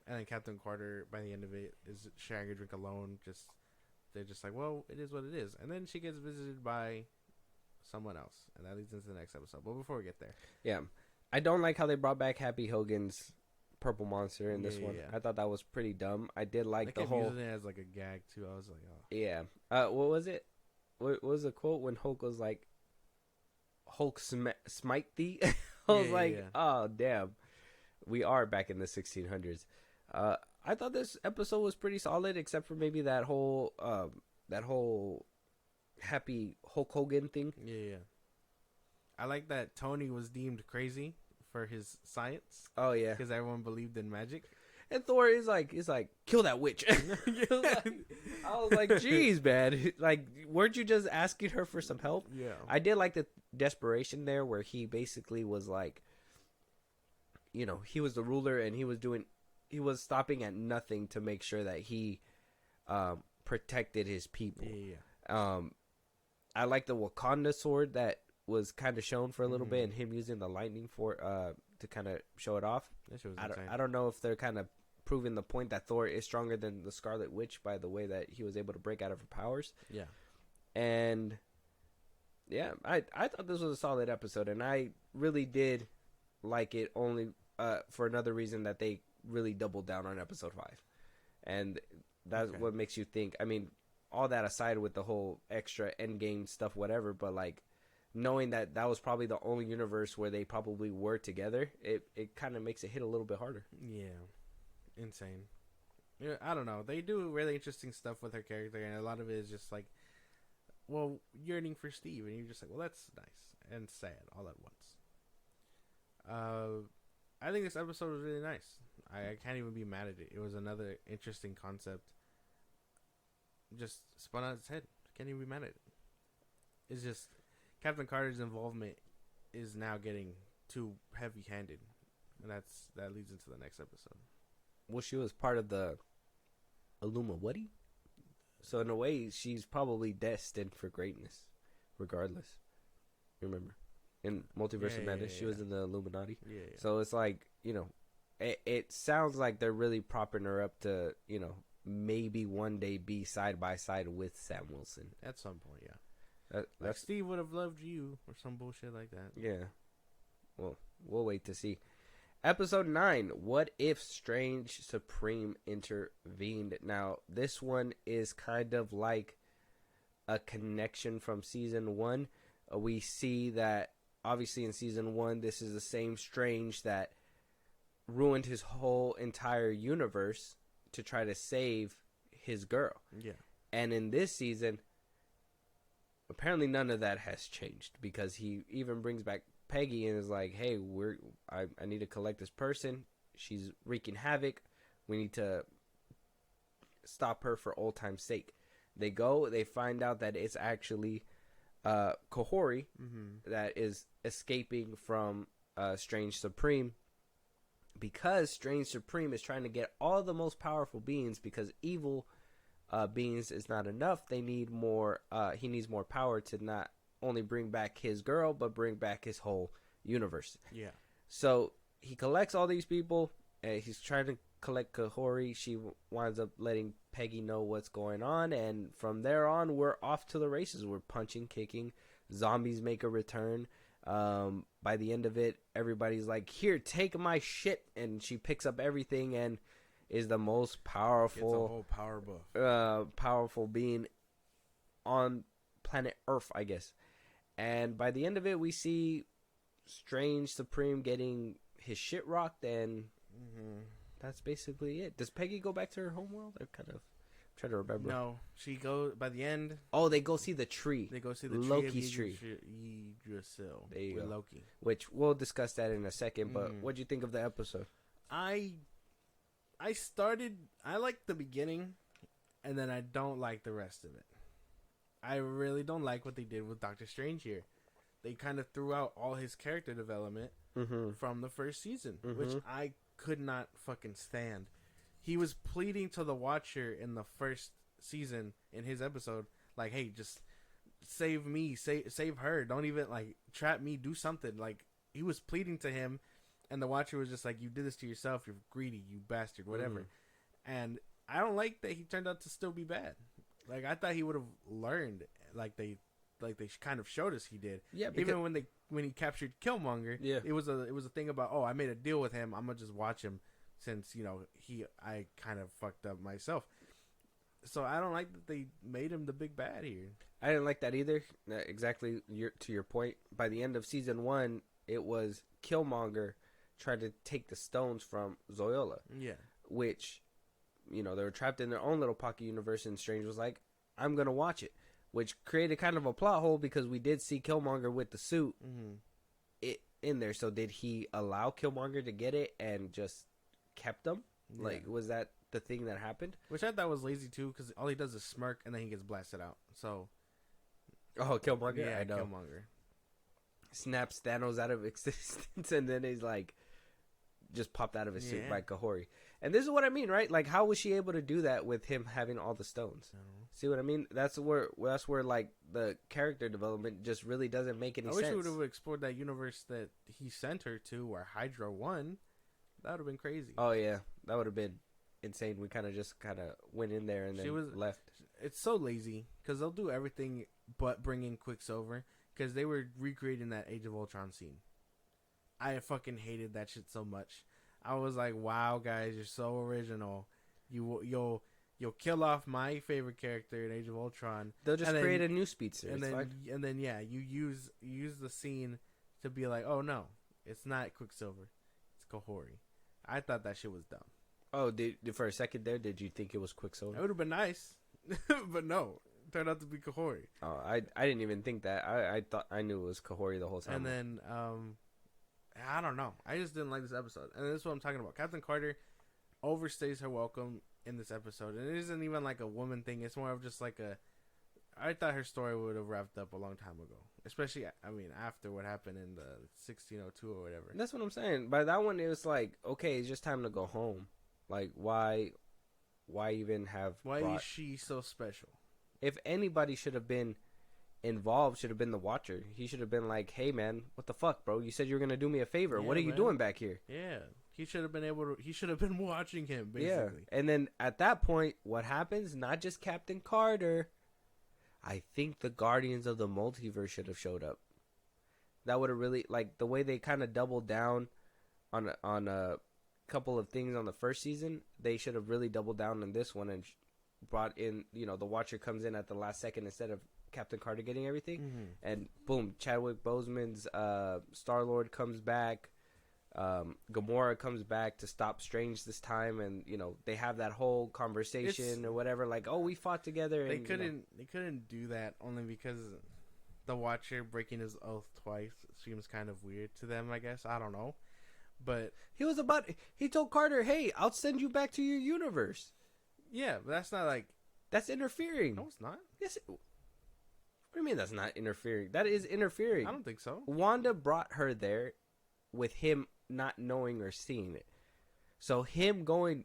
And then Captain Carter, by the end of it, is sharing a drink alone. They're just like, well, it is what it is. And then she gets visited by someone else, and that leads into the next episode. But before we get there. Yeah. I don't like how they brought back Happy Hogan's purple monster in this one. I thought that was pretty dumb. I did like the whole. Using it as like a gag too. I was like, oh. Yeah. What was it? What was the quote when Hulk was like, "Hulk smite thee"? I was oh damn, we are back in the 1600s. I thought this episode was pretty solid, except for maybe that whole Happy Hulk Hogan thing. Yeah. I like that Tony was deemed crazy for his science. Oh yeah, because everyone believed in magic. And Thor is like, kill that witch. I was like, geez, man, like, weren't you just asking her for some help? Yeah. I did like the desperation there, where he basically was like, you know, he was the ruler, and he was stopping at nothing to make sure that he protected his people. Yeah. I like the Wakanda sword that was kind of shown for a little bit, and him using the lightning to kind of show it off. I don't know if they're kind of proving the point that Thor is stronger than the Scarlet Witch by the way that he was able to break out of her powers. Yeah. And yeah, I thought this was a solid episode, and I really did like it only for another reason, that they really doubled down on episode 5. And that's what makes you think. I mean, all that aside with the whole extra Endgame stuff, whatever, but like, knowing that was probably the only universe where they probably were together, it kind of makes it hit a little bit harder. Yeah. Insane. Yeah, I don't know. They do really interesting stuff with her character, and a lot of it is just like, well, yearning for Steve, and you're just like, well, that's nice and sad all at once. I think this episode was really nice. I can't even be mad at it. It was another interesting concept. Just spun out its head. Can't even be mad at it. It's just Captain Carter's involvement is now getting too heavy-handed, and that leads into the next episode. Well, she was part of the Illuminati, so in a way, she's probably destined for greatness, regardless. Remember, in Multiverse of Madness, she was in the Illuminati. Yeah. So it's like, it sounds like they're really propping her up to, maybe one day be side by side with Sam Wilson. At some point, yeah. That's Like Steve would have loved you, or some bullshit like that. Yeah. Well, we'll wait to see. Episode 9, What If Strange Supreme Intervened? Now, this one is kind of like a connection from Season 1. We see that, obviously, in Season 1, this is the same Strange that ruined his whole entire universe to try to save his girl. Yeah. And in this season, apparently none of that has changed, because he even brings back Peggy and is like, hey, I need to collect this person. She's wreaking havoc. We need to stop her for old time's sake. They find out that it's actually Kahori that is escaping from Strange Supreme, because Strange Supreme is trying to get all the most powerful beings, because evil beings is not enough. They need more. He needs more power to not only bring back his girl, but bring back his whole universe. Yeah. So he collects all these people, and he's trying to collect Kahori. She winds up letting Peggy know what's going on, and from there on, we're off to the races. We're punching, kicking. Zombies make a return. By the end of it, everybody's like, here, take my shit, and she picks up everything and is the most powerful, Gets a whole power buff. Powerful being on planet Earth, I guess. And by the end of it, we see Strange Supreme getting his shit rocked, and that's basically it. Does Peggy go back to her homeworld? I kind of try to remember. No, she goes by the end. Oh, they go see the tree. They go see the Loki's tree. Yggdrasil. There you with go. Loki. Which we'll discuss that in a second. But what'd you think of the episode? I like the beginning, and then I don't like the rest of it. I really don't like what they did with Doctor Strange here. They kind of threw out all his character development from the first season, which I could not fucking stand. He was pleading to the Watcher in the first season in his episode, like, hey, just save me, save her. Don't even, like, trap me, do something. Like, he was pleading to him, and the Watcher was just like, you did this to yourself, you're greedy, you bastard, whatever. And I don't like that he turned out to still be bad. Like, I thought he would have learned, like they kind of showed us he did. Yeah, because even when he captured Killmonger, it was a thing about, oh, I made a deal with him, I'm gonna just watch him, since I kind of fucked up myself. So I don't like that they made him the big bad here. I didn't like that either. Exactly to your point. By the end of season 1, it was Killmonger trying to take the stones from Zoyola. Yeah, which, they were trapped in their own little pocket universe, and Strange was like, I'm going to watch it, which created kind of a plot hole, because we did see Killmonger with the suit in there. So did he allow Killmonger to get it and just kept them? Yeah. Like, was that the thing that happened? which I thought was lazy too, because all he does is smirk and then he gets blasted out. So Oh, Killmonger? yeah, I know. Killmonger. Snaps Thanos out of existence, and then he's like, just popped out of his suit by Kahori. And this is what I mean, right? Like, how was she able to do that with him having all the stones? See what I mean? That's where like the character development just really doesn't make any sense. I wish we would have explored that universe that he sent her to, where Hydra won. That would have been crazy. Oh yeah, that would have been insane. We kind of went in there and then left. It's so lazy, because they'll do everything but bring in Quicksilver, because they were recreating that Age of Ultron scene. I fucking hated that shit so much. I was like, wow, guys, you're so original. You'll kill off my favorite character in Age of Ultron. They'll just create a new speedster. And then you use the scene to be like, oh no, it's not Quicksilver, it's Kahori. I thought that shit was dumb. Oh, for a second there, did you think it was Quicksilver? It would have been nice, but no, it turned out to be Kahori. Oh, I didn't even think that. I thought I knew it was Kahori the whole time. And then I don't know. I just didn't like this episode, and this is what I'm talking about. Captain Carter overstays her welcome in this episode, and it isn't even like a woman thing. It's more of just like a. I thought her story would have wrapped up a long time ago, especially after what happened in the 1602 or whatever. That's what I'm saying. By that one, it was like, okay, it's just time to go home. Like, why even have? Why is she so special? If anybody should have been involved, should have been the Watcher. He should have been like, hey man, what the fuck, bro? You said you were gonna do me a favor. Yeah, what are you doing back here? Yeah, he should have been able to. He should have been watching him, basically. Yeah, and then at that point, what happens? Not just Captain Carter. I think the Guardians of the Multiverse should have showed up. That would have really, like, the way they kind of doubled down on a couple of things on the first season. They should have really doubled down on this one and brought in, the Watcher comes in at the last second instead of Captain Carter getting everything. Mm-hmm. And boom, Chadwick Boseman's Star-Lord comes back. Gamora comes back to stop Strange this time, and they have that whole conversation or whatever, like, oh, we fought together. They and, couldn't do that only because the Watcher breaking his oath twice seems kind of weird to them, I guess. I don't know, but he told Carter, hey, I'll send you back to your universe. Yeah, but that's not like that's interfering. No, it's not. Yes. What do you mean that's not interfering? That is interfering. I don't think so. Wanda brought her there with him not knowing or seeing it. So him going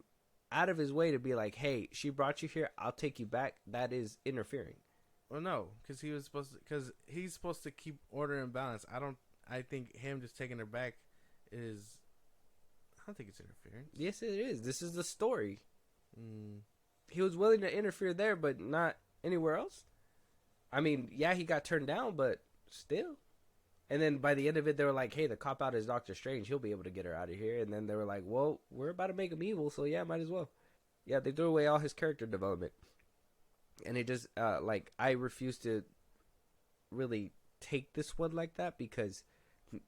out of his way to be like, hey, she brought you here, I'll take you back, that is interfering. Well, no, because he's supposed to keep order and balance. I think him just taking her back is. I don't think it's interference. Yes, it is. This is the story. He was willing to interfere there, but not anywhere else. I mean, yeah, he got turned down, but still. And then by the end of it, they were like, hey, the cop out is Doctor Strange. He'll be able to get her out of here. And then they were like, well, we're about to make him evil, so yeah, might as well. Yeah, they threw away all his character development. And it just, I refuse to really take this one like that, because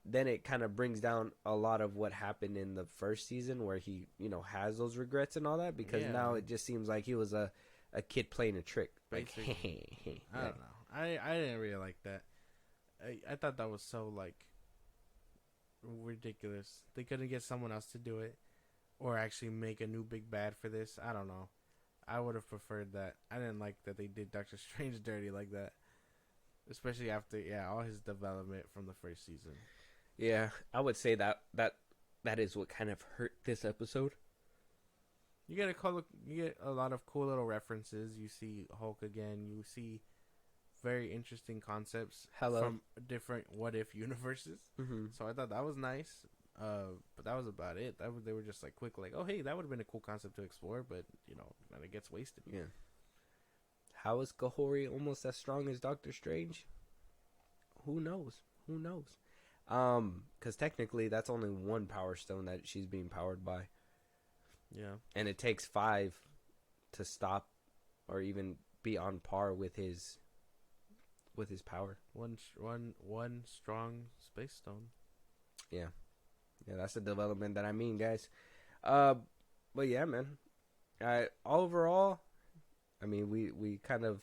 then it kind of brings down a lot of what happened in the first season where he, has those regrets and all that, because now it just seems like he was a kid playing a trick. Like, I don't know. I didn't really like that. I thought that was so, ridiculous. They couldn't get someone else to do it or actually make a new big bad for this. I don't know. I would have preferred that. I didn't like that they did Doctor Strange dirty like that. Especially after, all his development from the first season. Yeah, I would say that is what kind of hurt this episode. You get a lot of cool little references. You see Hulk again. You see very interesting concepts from different what if universes. Mm-hmm. So I thought that was nice. But that was about it. They were just quick, oh hey, that would have been a cool concept to explore, but then it gets wasted. Yeah. How is Kahori almost as strong as Doctor Strange? Who knows? Because technically that's only one power stone that she's being powered by. Yeah. And it takes 5 to stop or even be on par with his power. One strong space stone. Yeah. Yeah, that's the development that I mean, guys. But yeah, man. Overall, I mean, we kind of,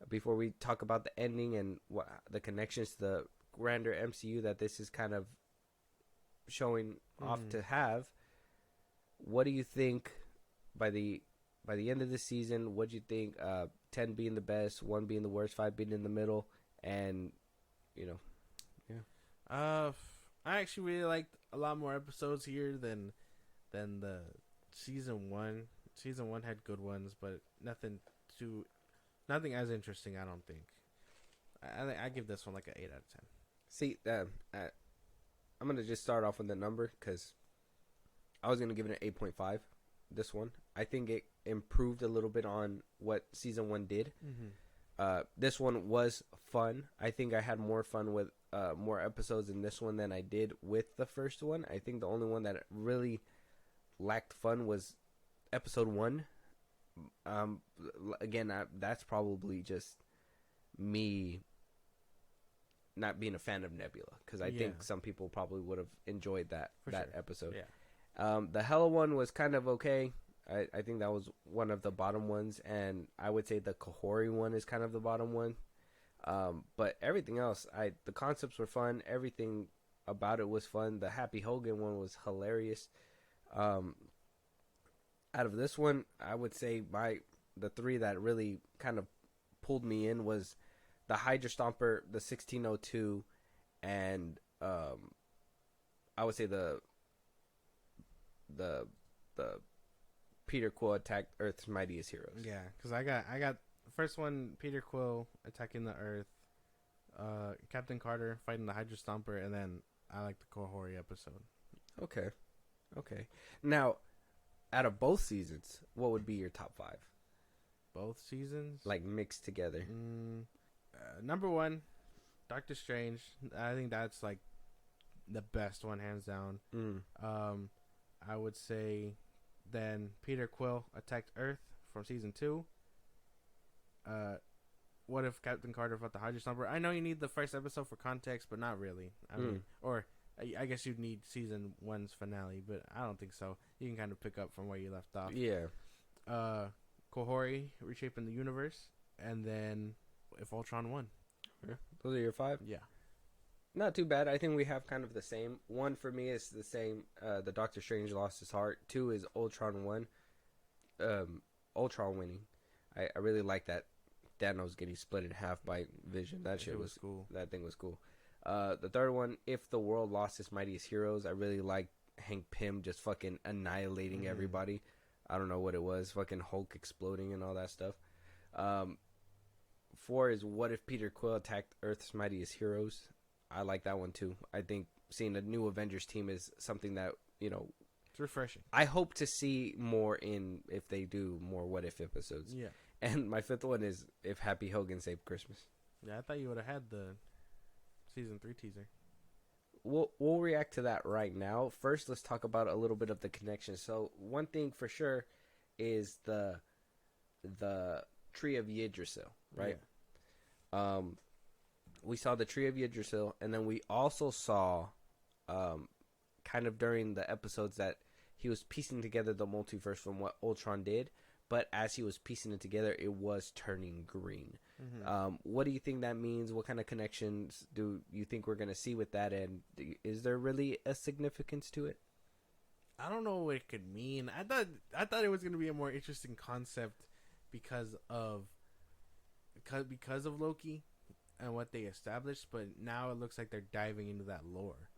before we talk about the ending and what the connections to the grander MCU that this is kind of showing off to have, what do you think by the end of the season? What do you think? 10 being the best, 1 being the worst, 5 being in the middle, and I actually really liked a lot more episodes here than the season 1. Season 1 had good ones, but nothing as interesting, I don't think. I give this one an 8 out of 10. See, I'm going to just start off with the number, because I was going to give it an 8.5, this one. I think it improved a little bit on what season 1 did. Mm-hmm. This one was fun. I think I had more fun with more episodes in this one than I did with the first one. I think the only one that really lacked fun was episode 1. Again, that's probably just me not being a fan of Nebula, because I think some people probably would have enjoyed that episode. Yeah. The Hela one was kind of okay. I think that was one of the bottom ones, and I would say the Kahori one is kind of the bottom one. But everything else, the concepts were fun. Everything about it was fun. The Happy Hogan one was hilarious. Out of this one, I would say the three that really kind of pulled me in was the Hydra Stomper, the 1602, and I would say the Peter Quill attacked Earth's mightiest heroes. Yeah, because I got the first one, Peter Quill attacking the Earth, Captain Carter fighting the Hydra Stomper, and then I like the Kohori episode. Okay. Now, out of both seasons, what would be your top 5? Both seasons? Like mixed together. Number 1, Doctor Strange. I think that's like the best one, hands down. I would say then Peter Quill attacked Earth from season 2. What if Captain Carter fought the Hydra Stomper? I know you need the first episode for context, but not really. I mean, or I guess you'd need season 1's finale, but I don't think so. You can kind of pick up from where you left off. Yeah. Kohori, reshaping the universe, and then if Ultron won. Yeah. Those are your 5? Yeah. Not too bad. I think we have kind of the same. 1 for me is the same. The Doctor Strange lost his heart. 2 is Ultron won. Ultron winning. I really like that Thanos getting split in half by Vision. That shit was cool. That thing was cool. The third one, If the World Lost Its Mightiest Heroes. I really like Hank Pym just fucking annihilating everybody. I don't know what it was. Fucking Hulk exploding and all that stuff. 4 is What If Peter Quill Attacked Earth's Mightiest Heroes. I like that one too. I think seeing a new Avengers team is something that, It's refreshing. I hope to see more if they do more What If episodes. Yeah. And my 5th one is If Happy Hogan Saved Christmas. Yeah, I thought you would have had the season 3 teaser. We'll react to that right now. First, let's talk about a little bit of the connection. So one thing for sure is the Tree of Yggdrasil, right? Yeah. We saw the Tree of Yggdrasil, and then we also saw, kind of during the episodes that he was piecing together the multiverse from what Ultron did, but as he was piecing it together, it was turning green. What do you think that means? What kind of connections do you think we're going to see with that, and is there really a significance to it? I don't know what it could mean. I thought it was going to be a more interesting concept because of Loki and what they established, but now it looks like they're diving into that lore.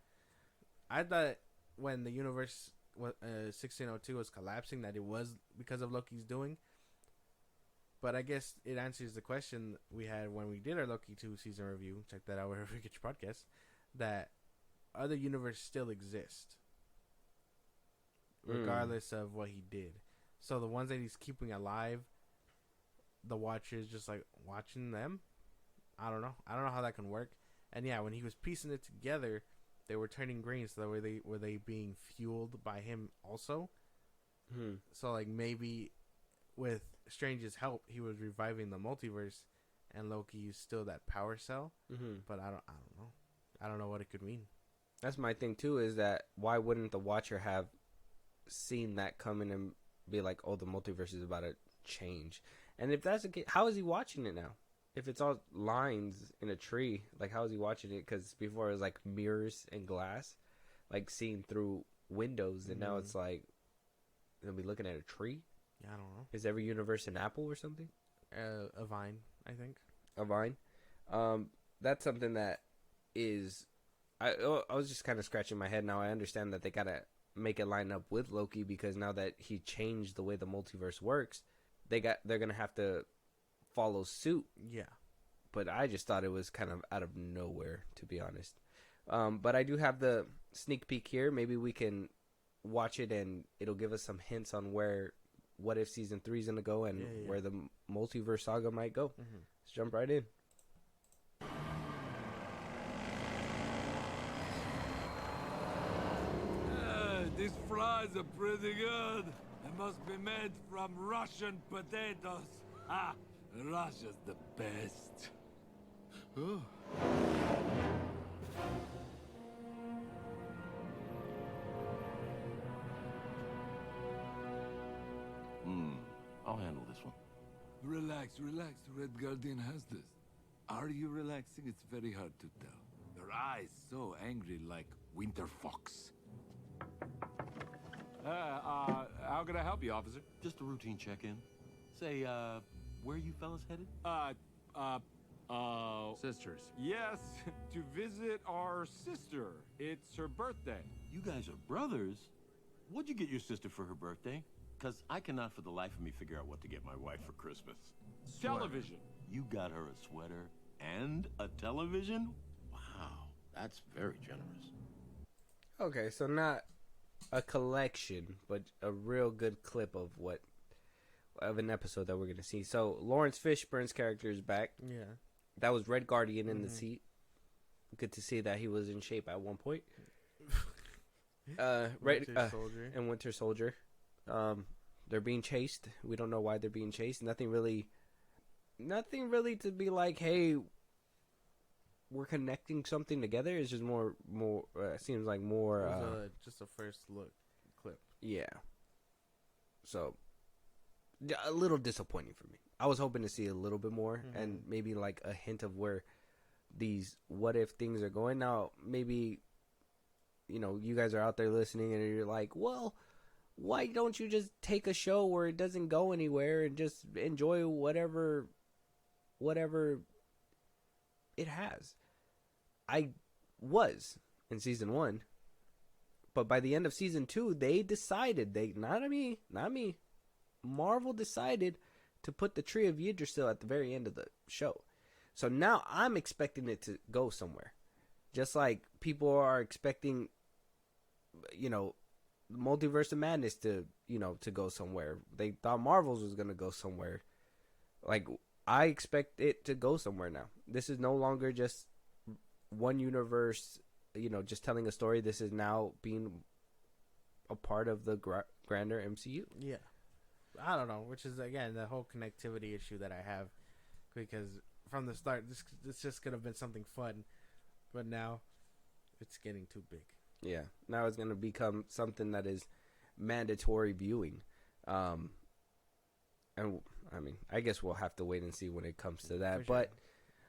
I thought when the universe 1602 was collapsing that it was because of Loki's doing, but I guess it answers the question we had when we did our Loki 2 season review. Check that out wherever you get your podcast. That other universe still exist regardless of what he did. So the ones that he's keeping alive, the Watchers just like watching them. I don't know how that can work. And yeah, when he was piecing it together, they were turning green. So that were they being fueled by him also? So like maybe with Strange's help, he was reviving the multiverse, and Loki used still that power cell. But I don't know. I don't know what it could mean. That's my thing too. Is that why wouldn't the Watcher have seen that coming and be like, "Oh, the multiverse is about to change"? And if that's the case, how is he watching it now? If it's all lines in a tree, like how is he watching it? Because before it was like mirrors and glass, like seeing through windows, and now it's like they'll be looking at a tree. Yeah, I don't know. Is every universe an apple or something? A vine, I think. A vine. That's something that is. I was just kind of scratching my head. Now I understand that they gotta make it line up with Loki, because now that he changed the way the multiverse works, they're gonna have to follow suit. Yeah. But I just thought it was kind of out of nowhere, to be honest. But I do have the sneak peek here. Maybe we can watch it and it'll give us some hints on where What If Season 3 is going to go and where the multiverse saga might go. Let's jump right in. These fries are pretty good. They must be made from Russian potatoes. Ha! Russia's the best. Oh. I'll handle this one. Relax, relax. Red Guardian has this. Are you relaxing? It's very hard to tell. Your eyes so angry like Winter Fox. How can I help you, officer? Just a routine check-in. Say, where are you fellas headed? Sisters. Yes, to visit our sister. It's her birthday. You guys are brothers? What'd you get your sister for her birthday? Because I cannot for the life of me figure out what to get my wife for Christmas. Television. You got her a sweater and a television? Wow, that's very generous. Okay, so not a collection, but a real good clip of an episode that we're gonna see. So Lawrence Fishburne's character is back. Yeah. That was Red Guardian in the seat. Good to see that he was in shape at one point. Winter Soldier. And Winter Soldier. They're being chased. We don't know why they're being chased. Nothing really to be like, hey, we're connecting something together. It's just more. Seems like more. It was just a first look clip. Yeah. So, a little disappointing for me. I was hoping to see a little bit more and maybe like a hint of where these what if things are going. Now, maybe, you guys are out there listening and you're like, well, why don't you just take a show where it doesn't go anywhere and just enjoy whatever it has? I was in season 1, but by the end of season 2, they decided, not me, Marvel decided to put the Tree of Yggdrasil at the very end of the show. So now I'm expecting it to go somewhere. Just like people are expecting, Multiverse of Madness to go somewhere. They thought Marvel's was going to go somewhere. Like, I expect it to go somewhere now. This is no longer just one universe, just telling a story. This is now being a part of the grander MCU. Yeah. I don't know, which is, again, the whole connectivity issue that I have. Because from the start, this just could have been something fun. But now, it's getting too big. Yeah. Now it's going to become something that is mandatory viewing. And, I guess we'll have to wait and see when it comes to that. Sure. But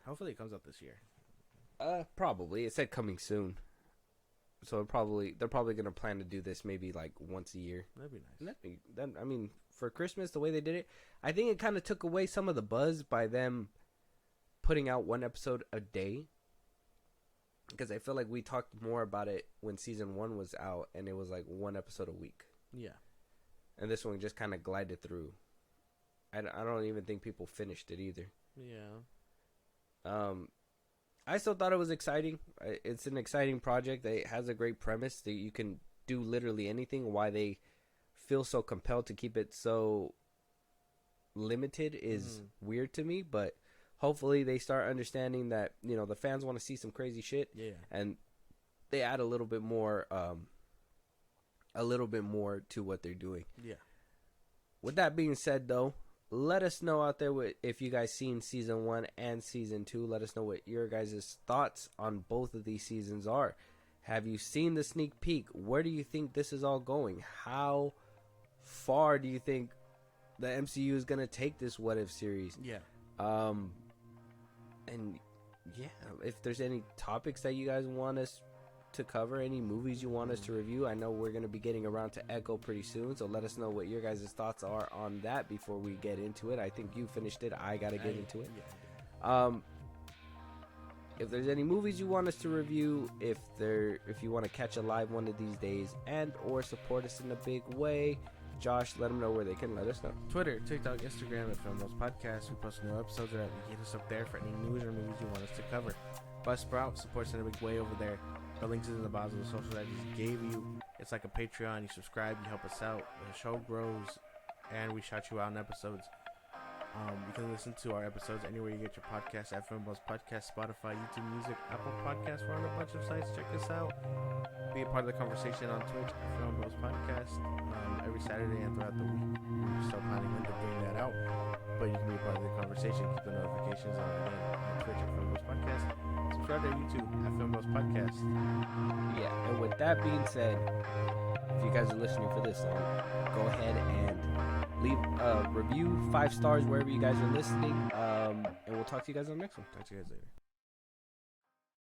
hopefully it comes out this year. Probably. It said coming soon. So they're probably going to plan to do this maybe like once a year. That'd be nice. For Christmas, the way they did it, I think it kind of took away some of the buzz by them putting out one episode a day. Because I feel like we talked more about it when season 1 was out, and it was like one episode a week. Yeah. And this one just kind of glided through. I don't even think people finished it either. Yeah. I still thought it was exciting. It's an exciting project. It has a great premise that you can do literally anything. Why they feel so compelled to keep it so limited is weird to me, but hopefully they start understanding that, the fans want to see some crazy shit. Yeah. And they add a little bit more to what they're doing. Yeah. With that being said, though, let us know out there if you guys seen season 1 and season 2. Let us know what your guys' thoughts on both of these seasons are. Have you seen the sneak peek? Where do you think this is all going? How far do you think the MCU is going to take this What If series? Yeah. And yeah, if there's any topics that you guys want us to cover, any movies you want us to review, I know we're going to be getting around to Echo pretty soon, so let us know what your guys' thoughts are on that before we get into it. I think you finished it. I got to get into it. Yeah. If there's any movies you want us to review, if you want to catch a live one of these days and or support us in a big way, Josh, let them know where they can let us know. Twitter, TikTok, Instagram at FilmBros Podcast. We post new episodes or hit us up there for any news or movies you want us to cover. Buzzsprout supports in a big way over there. The links is in the bottom of the socials I just gave you. It's like a Patreon. You subscribe, you help us out. The show grows, and we shout you out in episodes. You can listen to our episodes anywhere you get your podcasts at FilmBros Podcast, Spotify, YouTube Music, Apple Podcasts. We're on a bunch of sites. Check us out. Be a part of the conversation on Twitch at FilmBros Podcast every Saturday and throughout the week. We're still planning on figuring that out, but you can be a part of the conversation. Keep the notifications on Twitch at FilmBros Podcast. Subscribe to YouTube at FilmBros Podcast. Yeah, and with that being said, if you guys are listening for this long, go ahead and Leave a review, 5 stars wherever you guys are listening. And we'll talk to you guys on the next one. Talk to you guys later.